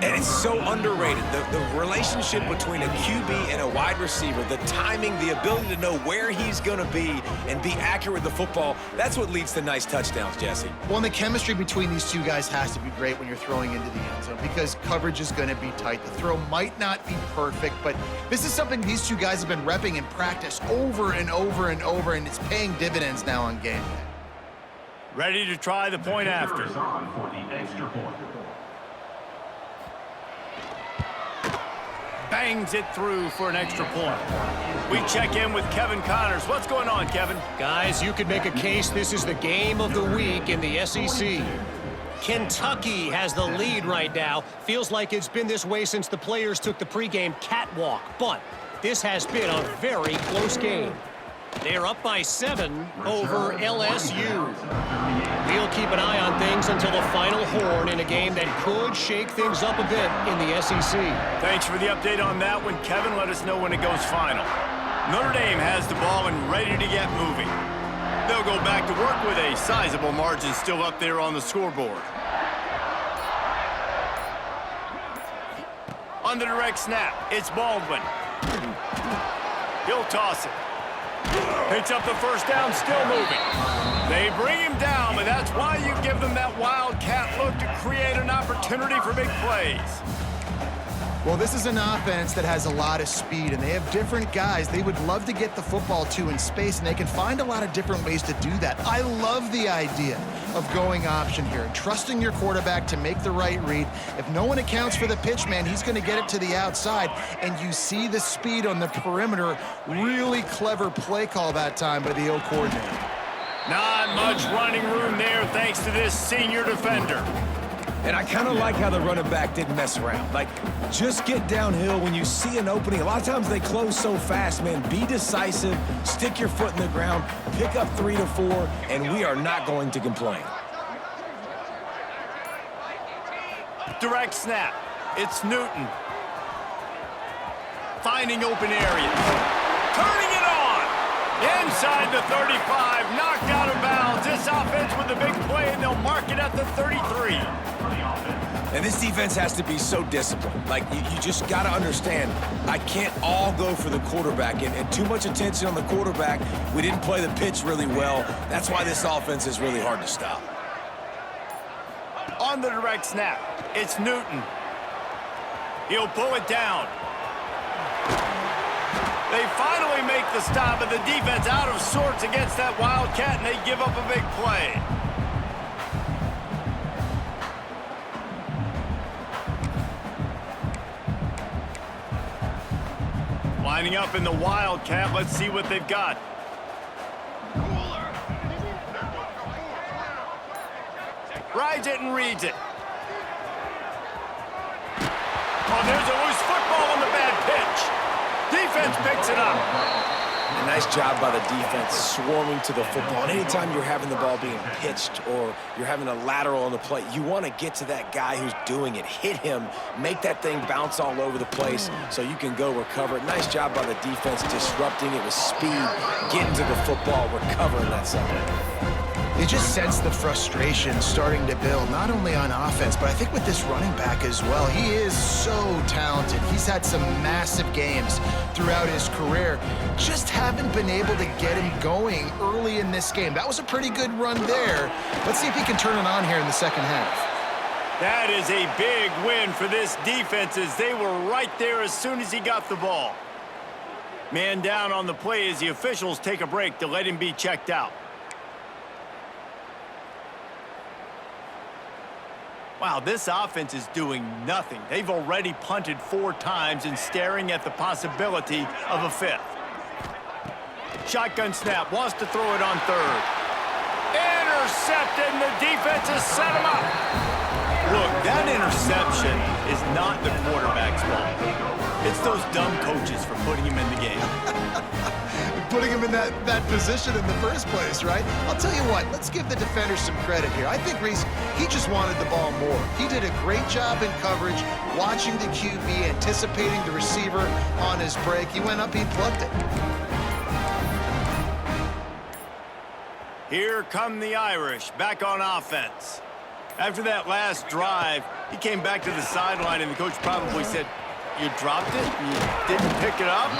B: And it's so underrated. The relationship between a QB and a wide receiver, the timing, the ability to know where he's going to be and be accurate with the football, that's what leads to nice touchdowns, Jesse.
C: Well, and the chemistry between these two guys has to be great when you're throwing into the end zone because coverage is going to be tight. The throw might not be perfect, but this is something these two guys have been repping in practice over and over and over, and it's paying dividends now on game day.
A: Ready to try the point after.
E: On for the extra point.
A: Bangs it through for an extra point. We check in with Kevin Connors. What's going on, Kevin?
D: Guys, you could make a case this is the game of the week in the SEC. Kentucky has the lead right now. Feels like it's been this way since the players took the pregame catwalk, but this has been a very close game. They're up by 7 over LSU. We'll keep an eye on things until the final horn in a game that could shake things up a bit in the SEC.
A: Thanks for the update on that one, Kevin. Let us know when it goes final. Notre Dame has the ball and ready to get moving. They'll go back to work with a sizable margin still up there on the scoreboard. On the direct snap, it's Baldwin. He'll toss it. Picks up the first down, still moving. They bring him down, but that's why you give them that wildcat look to create an opportunity for big plays.
C: Well, this is an offense that has a lot of speed, and they have different guys they would love to get the football to in space, and they can find a lot of different ways to do that. I love the idea of going option here and trusting your quarterback to make the right read. If no one accounts for the pitch, man, he's going to get it to the outside, and you see the speed on the perimeter. Really clever play call that time by the O coordinator.
A: Not much running room there thanks to this senior defender.
B: And I kind of like how the running back didn't mess around. Like, just get downhill when you see an opening. A lot of times they close so fast, man. Be decisive, stick your foot in the ground, pick up 3 to 4, and we are not going to complain.
A: Direct snap. It's Newton. Finding open areas. Turning it on. Inside the 35. Knocked out of bounds. This offense with a big play, and they'll mark it at the 33.
B: And this defense has to be so disciplined. Like, you just got to understand, I can't all go for the quarterback. And too much attention on the quarterback. We didn't play the pitch really well. That's why this offense is really hard to stop.
A: On the direct snap, it's Newton. He'll pull it down. They finally make the stop, and the defense out of sorts against that Wildcat, and they give up a big play. Lining up in the Wildcat. Let's see what they've got. Rides it and reads it. Oh, there's a loose football on the bad pitch. Defense picks it up.
B: A nice job by the defense swarming to the football. And anytime you're having the ball being pitched or you're having a lateral on the plate, you want to get to that guy who's doing it. Hit him, make that thing bounce all over the place so you can go recover it. Nice job by the defense disrupting it with speed, getting to the football, recovering that something.
C: You just sense the frustration starting to build, not only on offense, but I think with this running back as well. He is so talented. He's had some massive games throughout his career. Just haven't been able to get him going early in this game. That was a pretty good run there. Let's see if he can turn it on here in the second half.
A: That is a big win for this defense as they were right there as soon as he got the ball. Man down on the play as the officials take a break to let him be checked out. Wow, this offense is doing nothing. They've already punted 4 times and staring at the possibility of a 5th. Shotgun snap, wants to throw it on 3rd. Intercepted, and the defense has set him up. Look, that interception is not the quarterback's fault. It's those dumb coaches for putting him in the game.
C: Putting him in that position in the first place, right? I'll tell you what, let's give the defender some credit here. I think Reese, he just wanted the ball more. He did a great job in coverage, watching the QB, anticipating the receiver on his break. He went up, he plucked it.
A: Here come the Irish, back on offense. After that last drive, he came back to the sideline, and the coach probably said, "You dropped it? You didn't pick it up?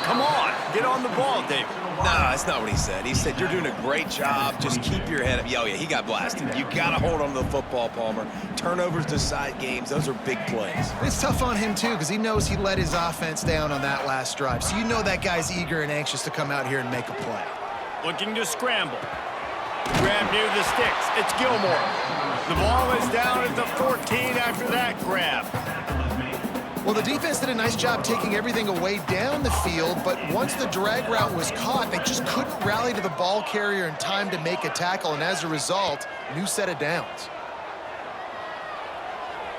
A: Come on, get on the ball, David."
B: No, that's not what he said. He said, "You're doing a great job. Just keep your head up." Oh, yeah, he got blasted. You got to hold on to the football, Palmer. Turnovers decide games. Those are big plays.
C: It's tough on him, too, because he knows he let his offense down on that last drive. So you know that guy's eager and anxious to come out here and make a play.
A: Looking to scramble. Grab near the sticks. It's Gilmore. The ball is down at the 14 after that grab.
C: Well, the defense did a nice job taking everything away down the field, but once the drag route was caught, they just couldn't rally to the ball carrier in time to make a tackle, and as a result, new set of downs.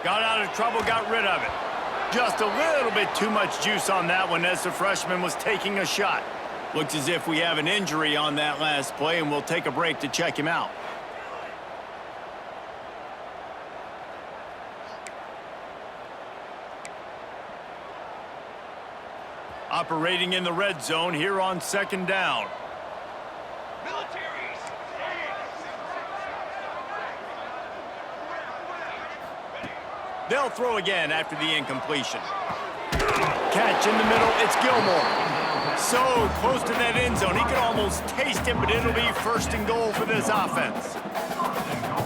A: Got out of trouble, got rid of it. Just a little bit too much juice on that one as the freshman was taking a shot. Looks as if we have an injury on that last play, and we'll take a break to check him out. Operating in the red zone here on 2nd down. They'll throw again after the incompletion. Catch in the middle, it's Gilmore. So close to that end zone, he could almost taste it, but it'll be 1st and goal for this offense.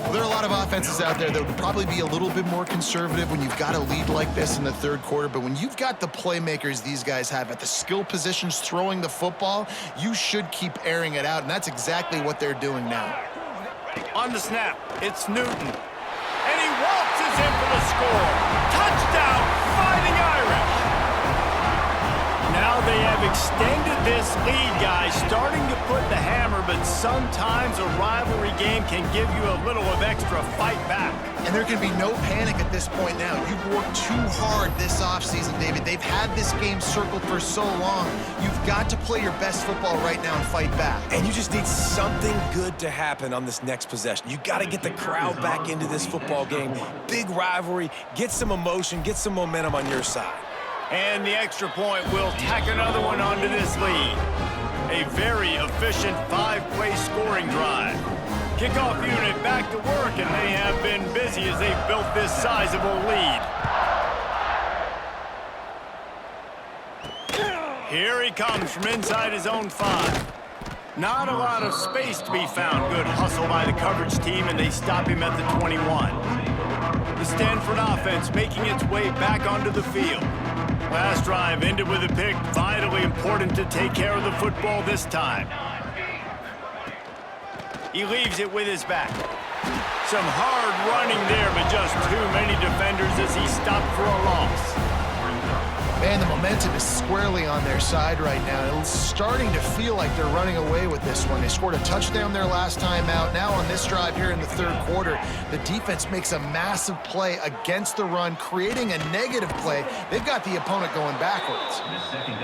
C: Well, there are a lot of offenses out there that would probably be a little bit more conservative when you've got a lead like this in the 3rd quarter, but when you've got the playmakers these guys have at the skill positions throwing the football, you should keep airing it out, and that's exactly what they're doing now.
A: On the snap, it's Newton. And he waltzes in for the score. Touchdown, Fighting Irish. Now they have extended this lead, guys, starting to put the hammer, but sometimes a rivalry game can give you a little of extra fight back.
C: And there can be no panic at this point now. You've worked too hard this offseason, David. They've had this game circled for so long. You've got to play your best football right now and fight back.
B: And you just need something good to happen on this next possession. You got to get the crowd back into this football game. Big rivalry. Get some emotion. Get some momentum on your side.
A: And the extra point will tack another one onto this lead. A very efficient 5-play scoring drive. Kickoff unit back to work, and they have been busy as they've built this sizable lead. Here he comes from inside his own 5. Not a lot of space to be found. Good hustle by the coverage team, and they stop him at the 21. The Standford offense making its way back onto the field. Last drive ended with a pick. Vitally important to take care of the football this time. He leaves it with his back. Some hard running there, but just too many defenders as he stopped for a loss.
C: Man, the momentum is squarely on their side right now. It's starting to feel like they're running away with this one. They scored a touchdown their last time out. Now on this drive here in the 3rd quarter, the defense makes a massive play against the run, creating a negative play. They've got the opponent going backwards.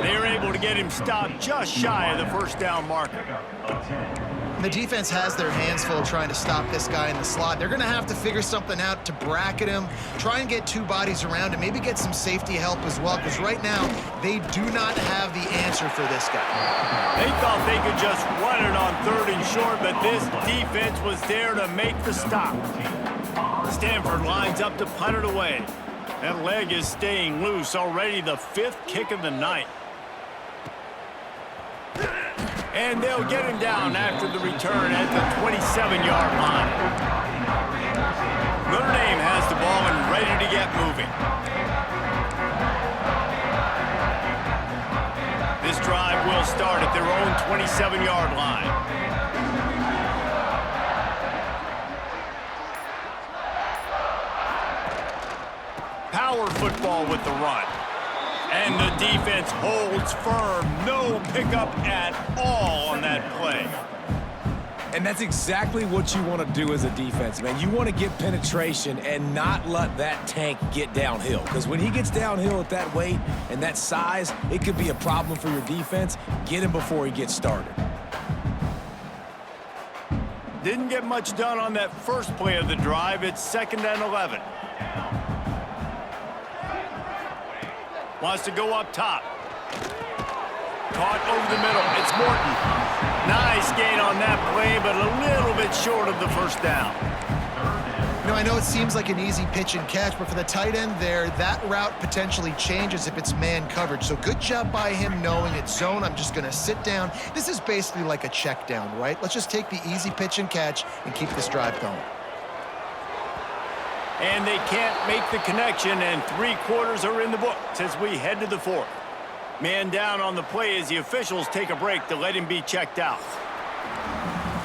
A: They were able to get him stopped just shy of the 1st down marker.
C: The defense has their hands full trying to stop this guy in the slot. They're going to have to figure something out to bracket him, try and get 2 bodies around him, maybe get some safety help as well, because right now they do not have the answer for this guy.
A: They thought they could just run it on 3rd and short, but this defense was there to make the stop. Standford lines up to punt it away. That leg is staying loose, already the 5th kick of the night. And they'll get him down after the return at the 27-yard line. Notre Dame has the ball and ready to get moving. This drive will start at their own 27-yard line. power football with the run. And the defense holds firm. No pickup at all on that play.
B: And that's exactly what you want to do as a defense, man. You want to get penetration and not let that tank get downhill. Because when he gets downhill at that weight and that size, it could be a problem for your defense. Get him before he gets started.
A: Didn't get much done on that first play of the drive. It's 2nd and 11. Wants to go up top. Caught over the middle. It's Morton. Nice gain on that play, but a little bit short of the first down.
C: You know, I know it seems like an easy pitch and catch, but for the tight end there, that route potentially changes if it's man coverage. So good job by him knowing it's zone. I'm just going to sit down. This is basically like a check down, right? Let's just take the easy pitch and catch and keep this drive going.
A: And they can't make the connection, and 3 quarters are in the books as we head to the 4th. Man down on the play as the officials take a break to let him be checked out.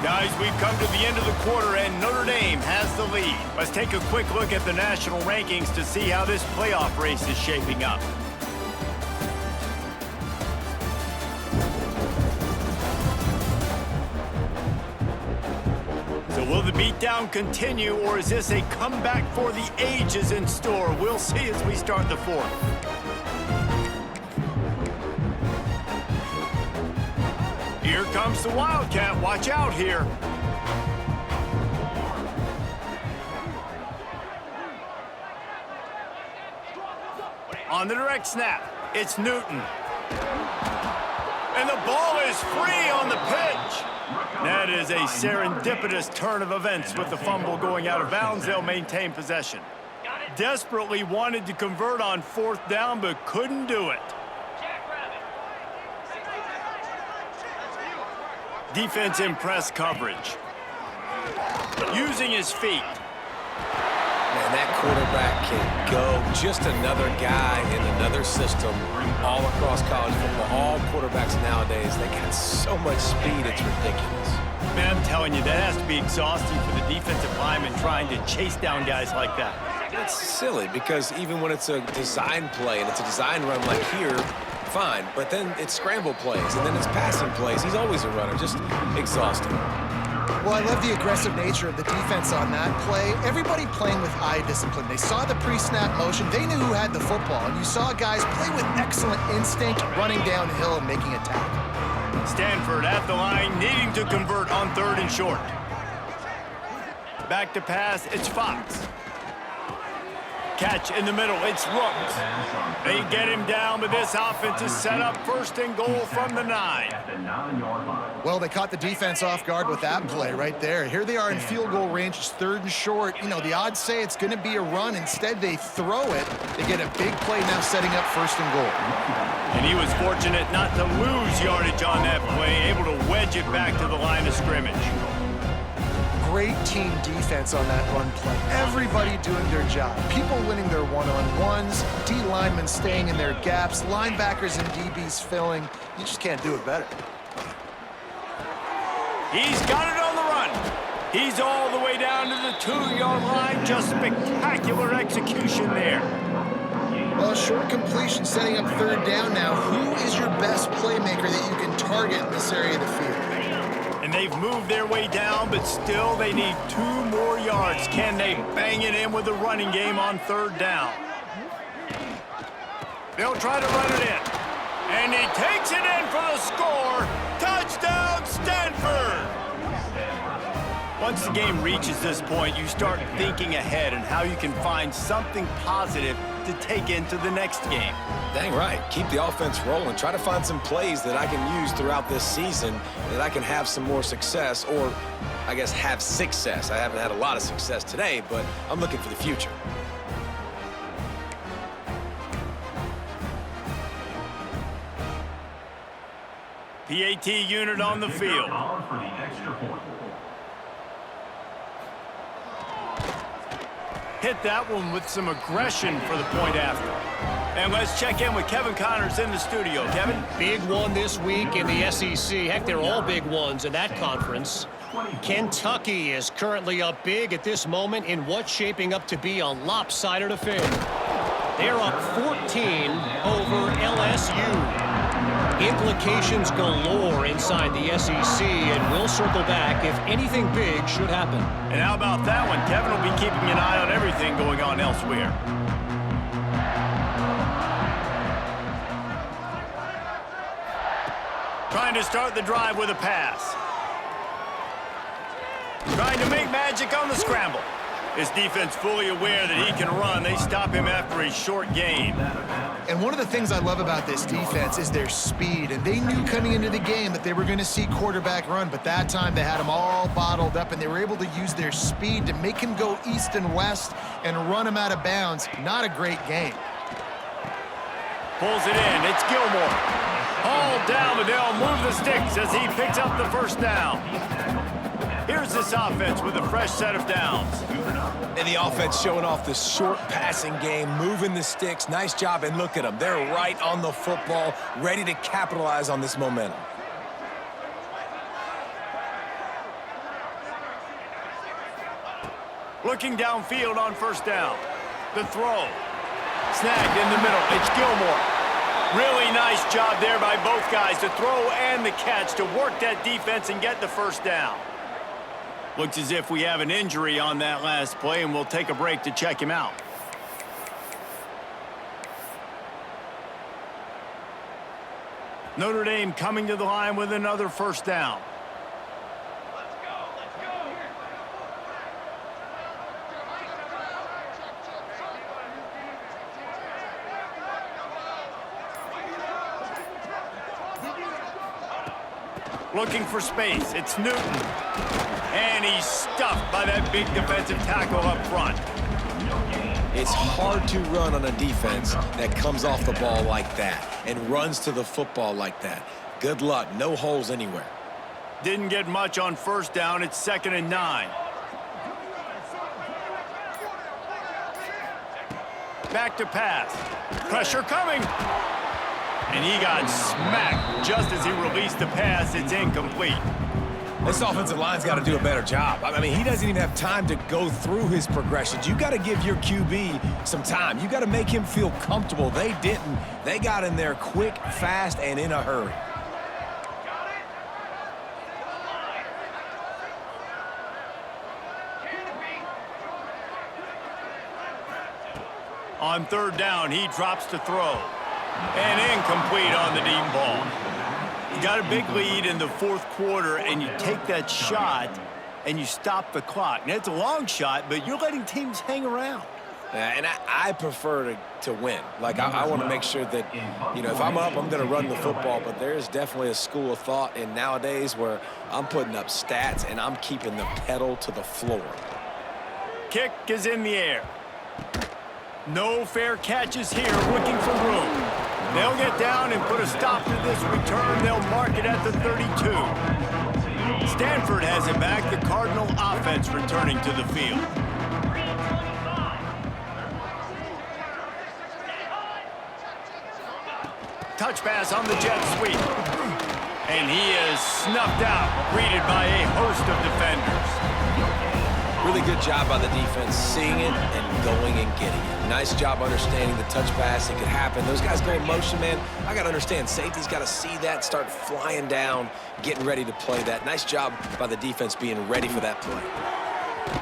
A: Guys, we've come to the end of the quarter, and Notre Dame has the lead. Let's take a quick look at the national rankings to see how this playoff race is shaping up. So will the beatdown continue, or is this a comeback for the ages in store? We'll see as we start the 4th. Here comes the Wildcat. Watch out here. On the direct snap, it's Newton. And the ball is free on the pitch. That is a serendipitous turn of events with the fumble going out of bounds. They'll maintain possession. Desperately wanted to convert on 4th down, but couldn't do it. Defense in press coverage. Using his feet.
B: Man, that quarterback can go. Just another guy in another system all across college football. All quarterbacks nowadays, they got so much speed, it's ridiculous.
A: Man, I'm telling you, that has to be exhausting for the defensive lineman trying to chase down guys like that.
B: It's silly because even when it's a design play and it's a design run like here, fine, but then it's scramble plays and then it's passing plays. He's always a runner, just exhausting.
C: Well, I love the aggressive nature of the defense on that play. Everybody playing with eye discipline. They saw the pre-snap motion. They knew who had the football, and you saw guys play with excellent instinct, running downhill and making a tackle.
A: Standford at the line, needing to convert on 3rd and short. Back to pass, it's Fox. Catch in the middle, it's Rooks. They get him down, but this offense is set up 1st and goal from the 9.
C: Well, they caught the defense off guard with that play right there. Here they are in field goal range, it's 3rd and short. You know, the odds say it's going to be a run. Instead, they throw it. They get a big play now setting up 1st and goal.
A: And he was fortunate not to lose yardage on that play, able to wedge it back to the line of scrimmage.
C: Great team defense on that run play. Everybody doing their job. People winning their one-on-ones, D linemen staying in their gaps, linebackers and DBs filling. You just can't do it better.
A: He's got it on the run. He's all the way down to the 2-yard line. Just spectacular execution there.
C: Well, short completion setting up 3rd down now. Who is your best playmaker that you can target in this area of the field?
A: And they've moved their way down, but still they need 2 more yards. Can they bang it in with the running game on 3rd down? They'll try to run it in. And he takes it in for the score. Touchdown, Standford! Once the game reaches this point, you start thinking ahead and how you can find something positive to take into the next game.
B: Dang right. Keep the offense rolling. Try to find some plays that I can use throughout this season that I can have some more success, or I guess have success. I haven't had a lot of success today, but I'm looking for the future.
A: PAT unit on the field. Hit that one with some aggression for the point after. And let's check in with Kevin Connors in the studio. Kevin?
D: Big one this week in the SEC. Heck, they're all big ones in that conference. Kentucky is currently up big at this moment in what's shaping up to be a lopsided affair. They're up 14 over LSU. Implications galore inside the SEC, and we'll circle back if anything big should happen.
A: And how about that one? Kevin will be keeping an eye on everything going on elsewhere. Trying to start the drive with a pass. Trying to make magic on the scramble. His defense fully aware that he can run. They stop him after a short gain.
C: And one of the things I love about this defense is their speed. And they knew coming into the game that they were going to see quarterback run, but that time they had him all bottled up, and they were able to use their speed to make him go east and west and run him out of bounds. Not a great game.
A: Pulls it in. It's Gilmore. Hauled down, but they'll move the sticks as he picks up the first down. Here's this offense with a fresh set of downs.
B: And the offense showing off the short passing game, moving the sticks. Nice job, and look at them. They're right on the football, ready to capitalize on this momentum.
A: Looking downfield on first down. The throw. Snagged in the middle. It's Gilmore. Really nice job there by both guys, the throw and the catch, to work that defense and get the first down. Looks as if we have an injury on that last play, and we'll take a break to check him out. Notre Dame coming to the line with another first down. Looking for space. It's Newton. And he's stuffed by that big defensive tackle up front.
B: It's hard to run on a defense that comes off the ball like that and runs to the football like that. Good luck. No holes anywhere.
A: Didn't get much on first down. It's 2nd and 9. Back to pass. Pressure coming. And he got smacked just as he released the pass. It's incomplete.
B: This offensive line's got to do a better job. I mean, he doesn't even have time to go through his progressions. You got to give your QB some time. You got to make him feel comfortable. They didn't. They got in there quick, fast, and in a hurry.
A: On third down, he drops to throw. And incomplete on the deep ball. You got a big lead in the fourth quarter, and you take that shot, and you stop the clock. Now, it's a long shot, but you're letting teams hang around.
B: And I prefer to win. Like, I want to make sure that, you know, if I'm up, I'm going to run the football. But there's definitely a school of thought in nowadays where I'm putting up stats and I'm keeping the pedal to the floor.
A: Kick is in the air. No fair catches here, looking for room. They'll get down and put a stop to this return. They'll mark it at the 32. Standford has it back. The Cardinal offense returning to the field. Touch pass on the jet sweep. And he is snuffed out, greeted by a host of defenders.
B: Really good job by the defense, seeing it and going and getting it. Nice job understanding the touch pass. It could happen. Those guys go in motion, man. I got to understand, safety's got to see that, start flying down, getting ready to play that. Nice job by the defense being ready for that play.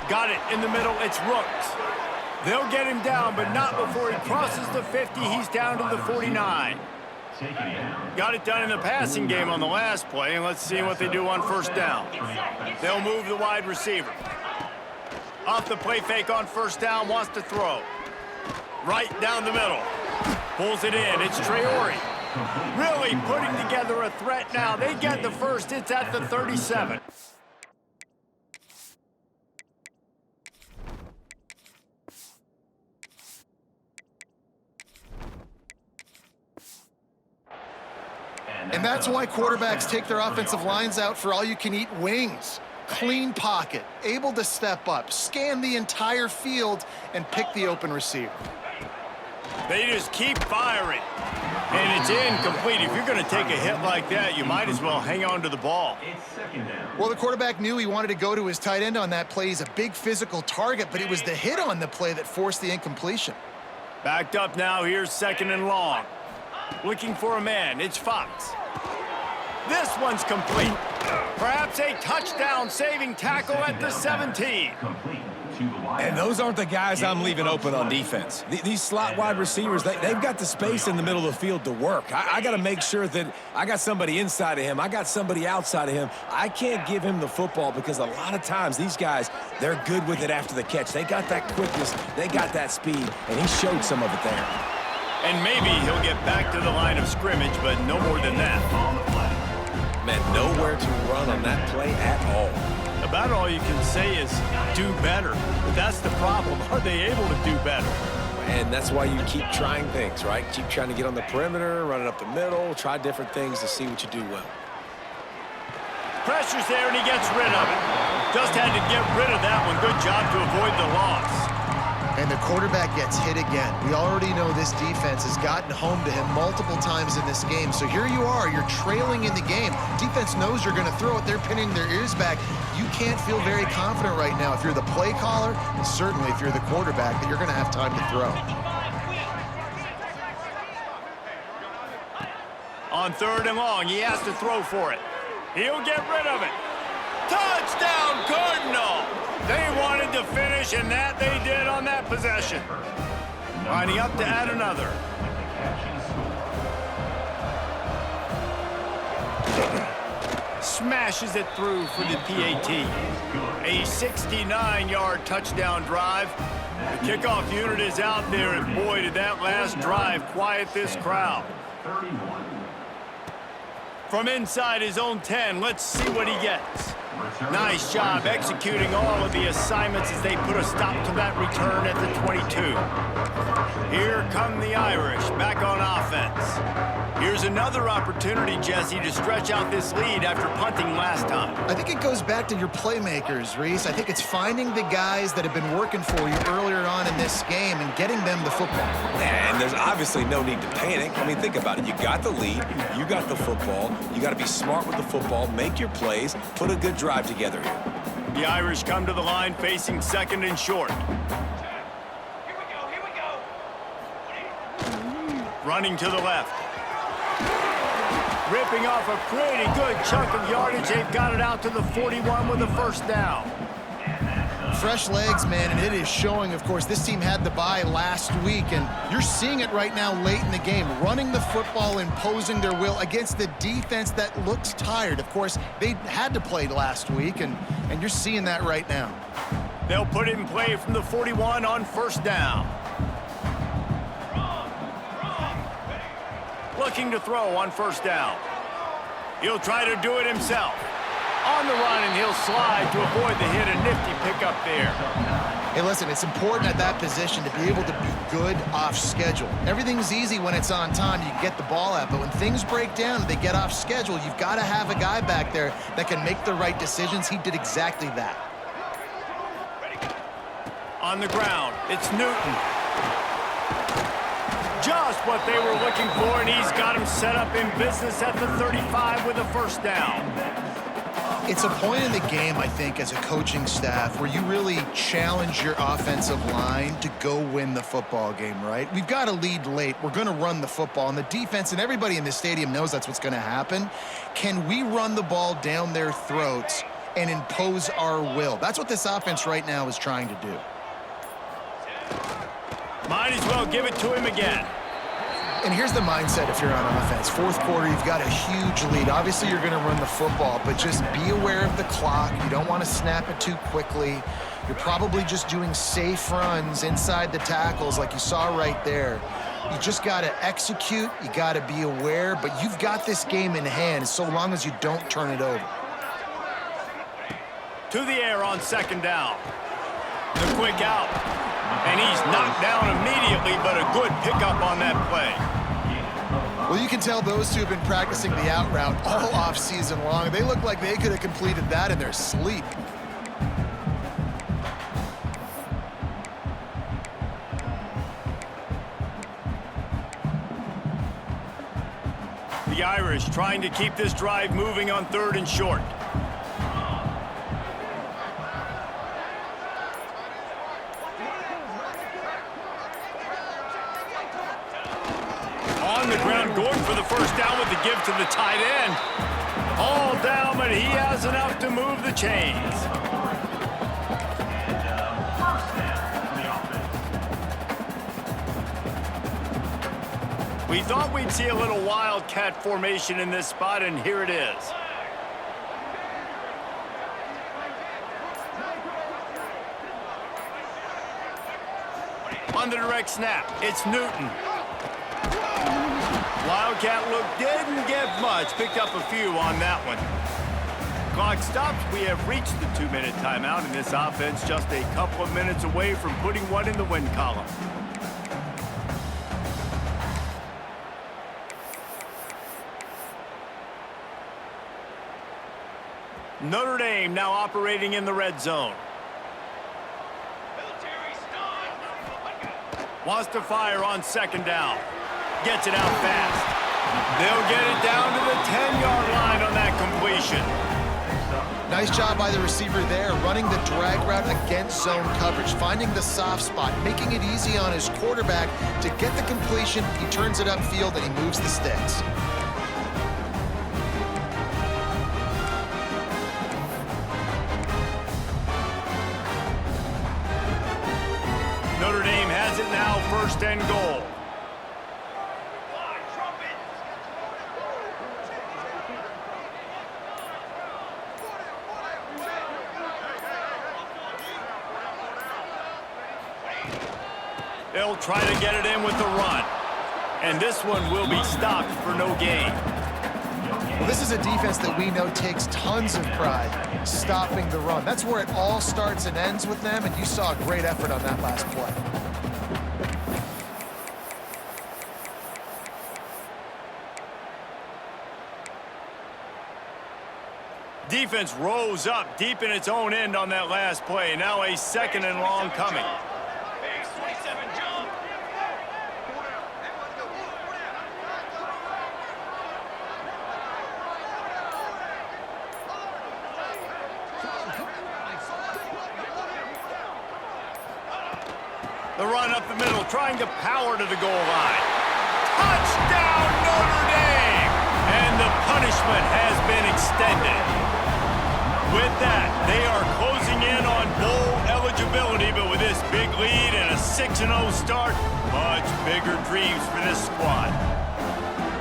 A: Got it in the middle. It's Rooks. They'll get him down, but not before he crosses the 50. He's down to the 49. Got it done in the passing game on the last play, and let's see what they do on first down. They'll move the wide receiver. Off the play fake on first down, wants to throw. Right down the middle. Pulls it in. It's Traore. Really putting together a threat now. They get the first. It's at the 37.
C: And that's why quarterbacks take their offensive lines out for all-you-can-eat wings. Clean pocket, able to step up, scan the entire field, and pick the open receiver.
A: They just keep firing. And it's incomplete. If you're going to take a hit like that, you might as well hang on to the ball.
C: Well, the quarterback knew he wanted to go to his tight end on that play. He's a big physical target, but it was the hit on the play that forced the incompletion.
A: Backed up now, here's 2nd and long. Looking for a man, it's Fox. This one's complete. Perhaps a touchdown-saving tackle at the 17.
B: And those aren't the guys I'm leaving open on defense. These slot wide receivers, they've got the space in the middle of the field to work. I got to make sure that I got somebody inside of him. I got somebody outside of him. I can't give him the football because a lot of times these guys, they're good with it after the catch. They got that quickness. They got that speed, and he showed some of it there.
A: And maybe he'll get back to the line of scrimmage, but no more than that.
B: Man, nowhere to run on that play at all.
A: About all you can say is do better. But that's the problem. Are they able to do better?
B: And that's why you keep trying things, right? Keep trying to get on the perimeter, running up the middle, try different things to see what you do well.
A: Pressure's there, and he gets rid of it. Just had to get rid of that one. Good job to avoid the loss.
C: And the quarterback gets hit again. We already know this defense has gotten home to him multiple times in this game. So here you are, you're trailing in the game. Defense knows you're going to throw it. They're pinning their ears back. You can't feel very confident right now if you're the play caller, and certainly if you're the quarterback, that you're going to have time to throw.
A: On 3rd and long, he has to throw for it. He'll get rid of it. Touchdown, Cardinal! They wanted to finish, and that they did on that possession. Lining up to add another. Smashes it through for the PAT. A 69-yard touchdown drive. The kickoff unit is out there, and boy, did that last drive quiet this crowd. From inside his own 10, let's see what he gets. Nice job executing all of the assignments as they put a stop to that return at the 22. Here come the Irish back on offense. Here's another opportunity, Jesse, to stretch out this lead after punting last time.
C: I think it goes back to your playmakers, Reese. I think it's finding the guys that have been working for you earlier on in this game and getting them the football.
B: And there's obviously no need to panic. I mean, think about it. You got the lead. You got the football. You got to be smart with the football, make your plays, put a good drive together here.
A: The Irish come to the line facing 2nd and short. Running to the left. Ripping off a pretty good chunk of yardage. They've got it out to the 41 with a 1st down.
C: Fresh legs, man, and it is showing, of course. This team had the bye last week, and you're seeing it right now late in the game. Running the football, imposing their will against the defense that looks tired. Of course, they had to play last week, and you're seeing that right now.
A: They'll put it in play from the 41 on 1st down. Looking to throw on 1st down. He'll try to do it himself. On the run, and he'll slide to avoid the hit. A nifty pickup there.
C: Hey, listen, it's important at that position to be able to be good off schedule. Everything's easy when it's on time. You get the ball out. But when things break down and they get off schedule, you've got to have a guy back there that can make the right decisions. He did exactly that.
A: On the ground, it's Newton. Just what they were looking for, and he's got him set up in business at the 35 with a 1st down.
C: It's a point in the game, I think, as a coaching staff where you really challenge your offensive line to go win the football game, right? We've got a lead late. We're going to run the football, and the defense and everybody in the stadium knows that's what's going to happen. Can we run the ball down their throats and impose our will? That's what this offense right now is trying to do.
A: Might as well give it to him again.
C: And here's the mindset if you're on offense. 4th quarter, you've got a huge lead. Obviously, you're going to run the football, but just be aware of the clock. You don't want to snap it too quickly. You're probably just doing safe runs inside the tackles like you saw right there. You just got to execute. You got to be aware, but you've got this game in hand so long as you don't turn it over.
A: To the air on 2nd down. The quick out. And he's knocked down immediately, but a good pickup on that play.
C: Well, you can tell those two have been practicing the out route all off-season long. They look like they could have completed that in their sleep.
A: The Irish trying to keep this drive moving on 3rd and short. on the ground, going for the first down with the give to the tight end. All down, but he has enough to move the chains.
E: First down for the offense.
A: We thought we'd see a little wildcat formation in this spot, and here it is. On the direct snap, it's Newton. Wildcat look didn't get much. Picked up a few on that one. Clock stops. We have reached the 2-minute timeout, and this offense just a couple of minutes away from putting one in the win column. Notre Dame now operating in the red zone. Wants to fire on second down. Gets it out fast. They'll get it down to the 10-yard line on that completion.
C: Nice job by the receiver there, running the drag route against zone coverage, finding the soft spot, making it easy on his quarterback to get the completion. He turns it upfield and he moves the sticks.
A: Notre Dame has it now, first and goal. They'll try to get it in with the run. And this one will be stopped for no gain.
C: Well, this is a defense that we know takes tons of pride stopping the run. That's where it all starts and ends with them, and you saw a great effort on that last play.
A: Defense rose up deep in its own end on that last play. Now a second and long coming. The run up the middle, trying to power to the goal line. Touchdown, Notre Dame! And the punishment has been extended. With that, they are closing in on bowl eligibility, but with this big lead and a 6-0 start, much bigger dreams for this squad.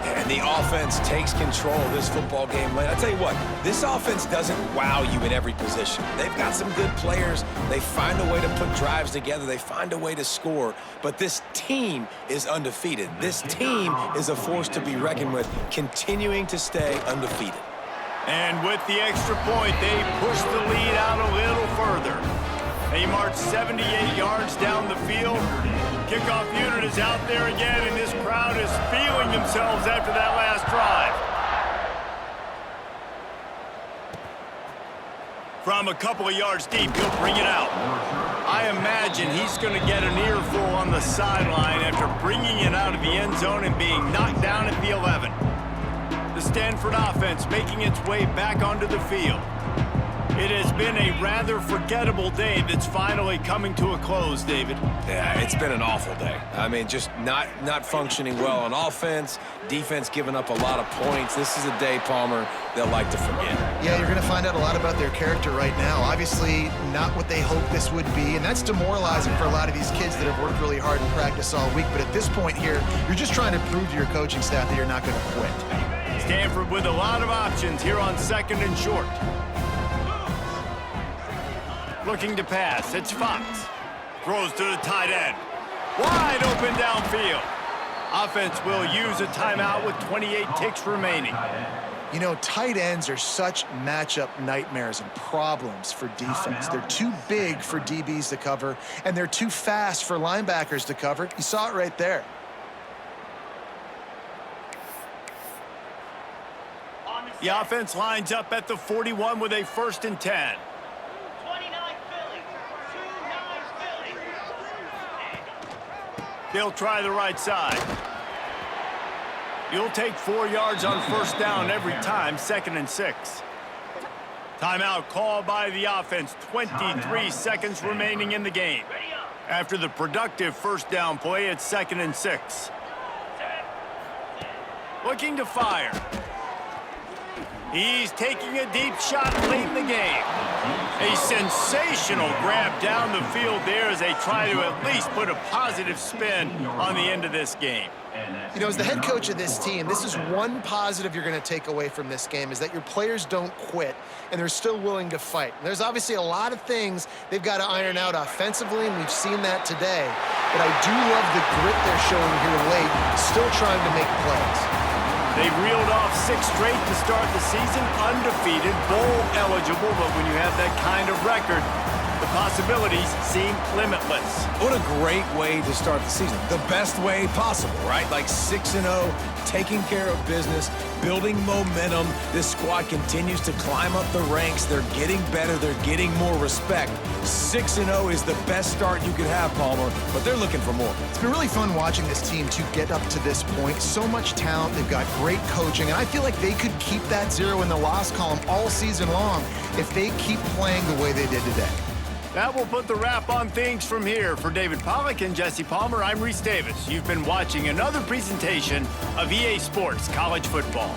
B: And the offense takes control of this football game late. I tell you what, this offense doesn't wow you in every position. They've got some good players. They find a way to put drives together. They find a way to score. But this team is undefeated. This team is a force to be reckoned with, continuing to stay undefeated.
A: And with the extra point, they push the lead out a little further. They march 78 yards down the field. Kickoff unit is out there again, and this crowd is feeling themselves after that last drive. From a couple of yards deep, he'll bring it out. I imagine he's going to get an earful on the sideline after bringing it out of the end zone and being knocked down at the 11. The Standford offense making its way back onto the field. It has been a rather forgettable day that's finally coming to a close, David.
B: Yeah, it's been an awful day. I mean, just not functioning well on offense, defense giving up a lot of points. This is a day, Palmer, they'll like to forget.
C: Yeah, you're going to find out a lot about their character right now. Obviously, not what they hoped this would be, and that's demoralizing for a lot of these kids that have worked really hard in practice all week. But at this point here, you're just trying to prove to your coaching staff that you're not going to quit.
A: Stanford with a lot of options here on second and short. Looking to pass, it's Fox. Throws to the tight end. Wide open downfield. Offense will use a timeout with 28 ticks remaining.
C: You know, tight ends are such matchup nightmares and problems for defense. They're too big for DBs to cover, and they're too fast for linebackers to cover. You saw it right there.
A: The offense lines up at the 41 with a 1st and 10. They'll try the right side. You'll take 4 yards on first down every time, 2nd and 6. Timeout called by the offense, 23 seconds remaining in the game. After the productive first down play, it's 2nd and 6. looking to fire. He's taking a deep shot late in the game. A sensational grab down the field there as they try to at least put a positive spin on the end of this game.
C: You know, as the head coach of this team, this is one positive you're going to take away from this game, is that your players don't quit, and they're still willing to fight. And there's obviously a lot of things they've got to iron out offensively, and we've seen that today. But I do love the grit they're showing here late, still trying to make plays.
A: They've reeled off 6 straight to start the season, undefeated, bowl eligible, but when you have that kind of record, the possibilities seem limitless.
B: What a great way to start the season. The best way possible, right? Like 6-0, taking care of business, building momentum. This squad continues to climb up the ranks. They're getting better. They're getting more respect. 6-0 is the best start you could have, Palmer, but they're looking for more.
C: It's been really fun watching this team to get up to this point. So much talent. They've got great coaching, and I feel like they could keep that 0 in the loss column all season long if they keep playing the way they did today.
A: That will put the wrap on things from here. For David Pollack and Jesse Palmer, I'm Reese Davis. You've been watching another presentation of EA Sports College Football.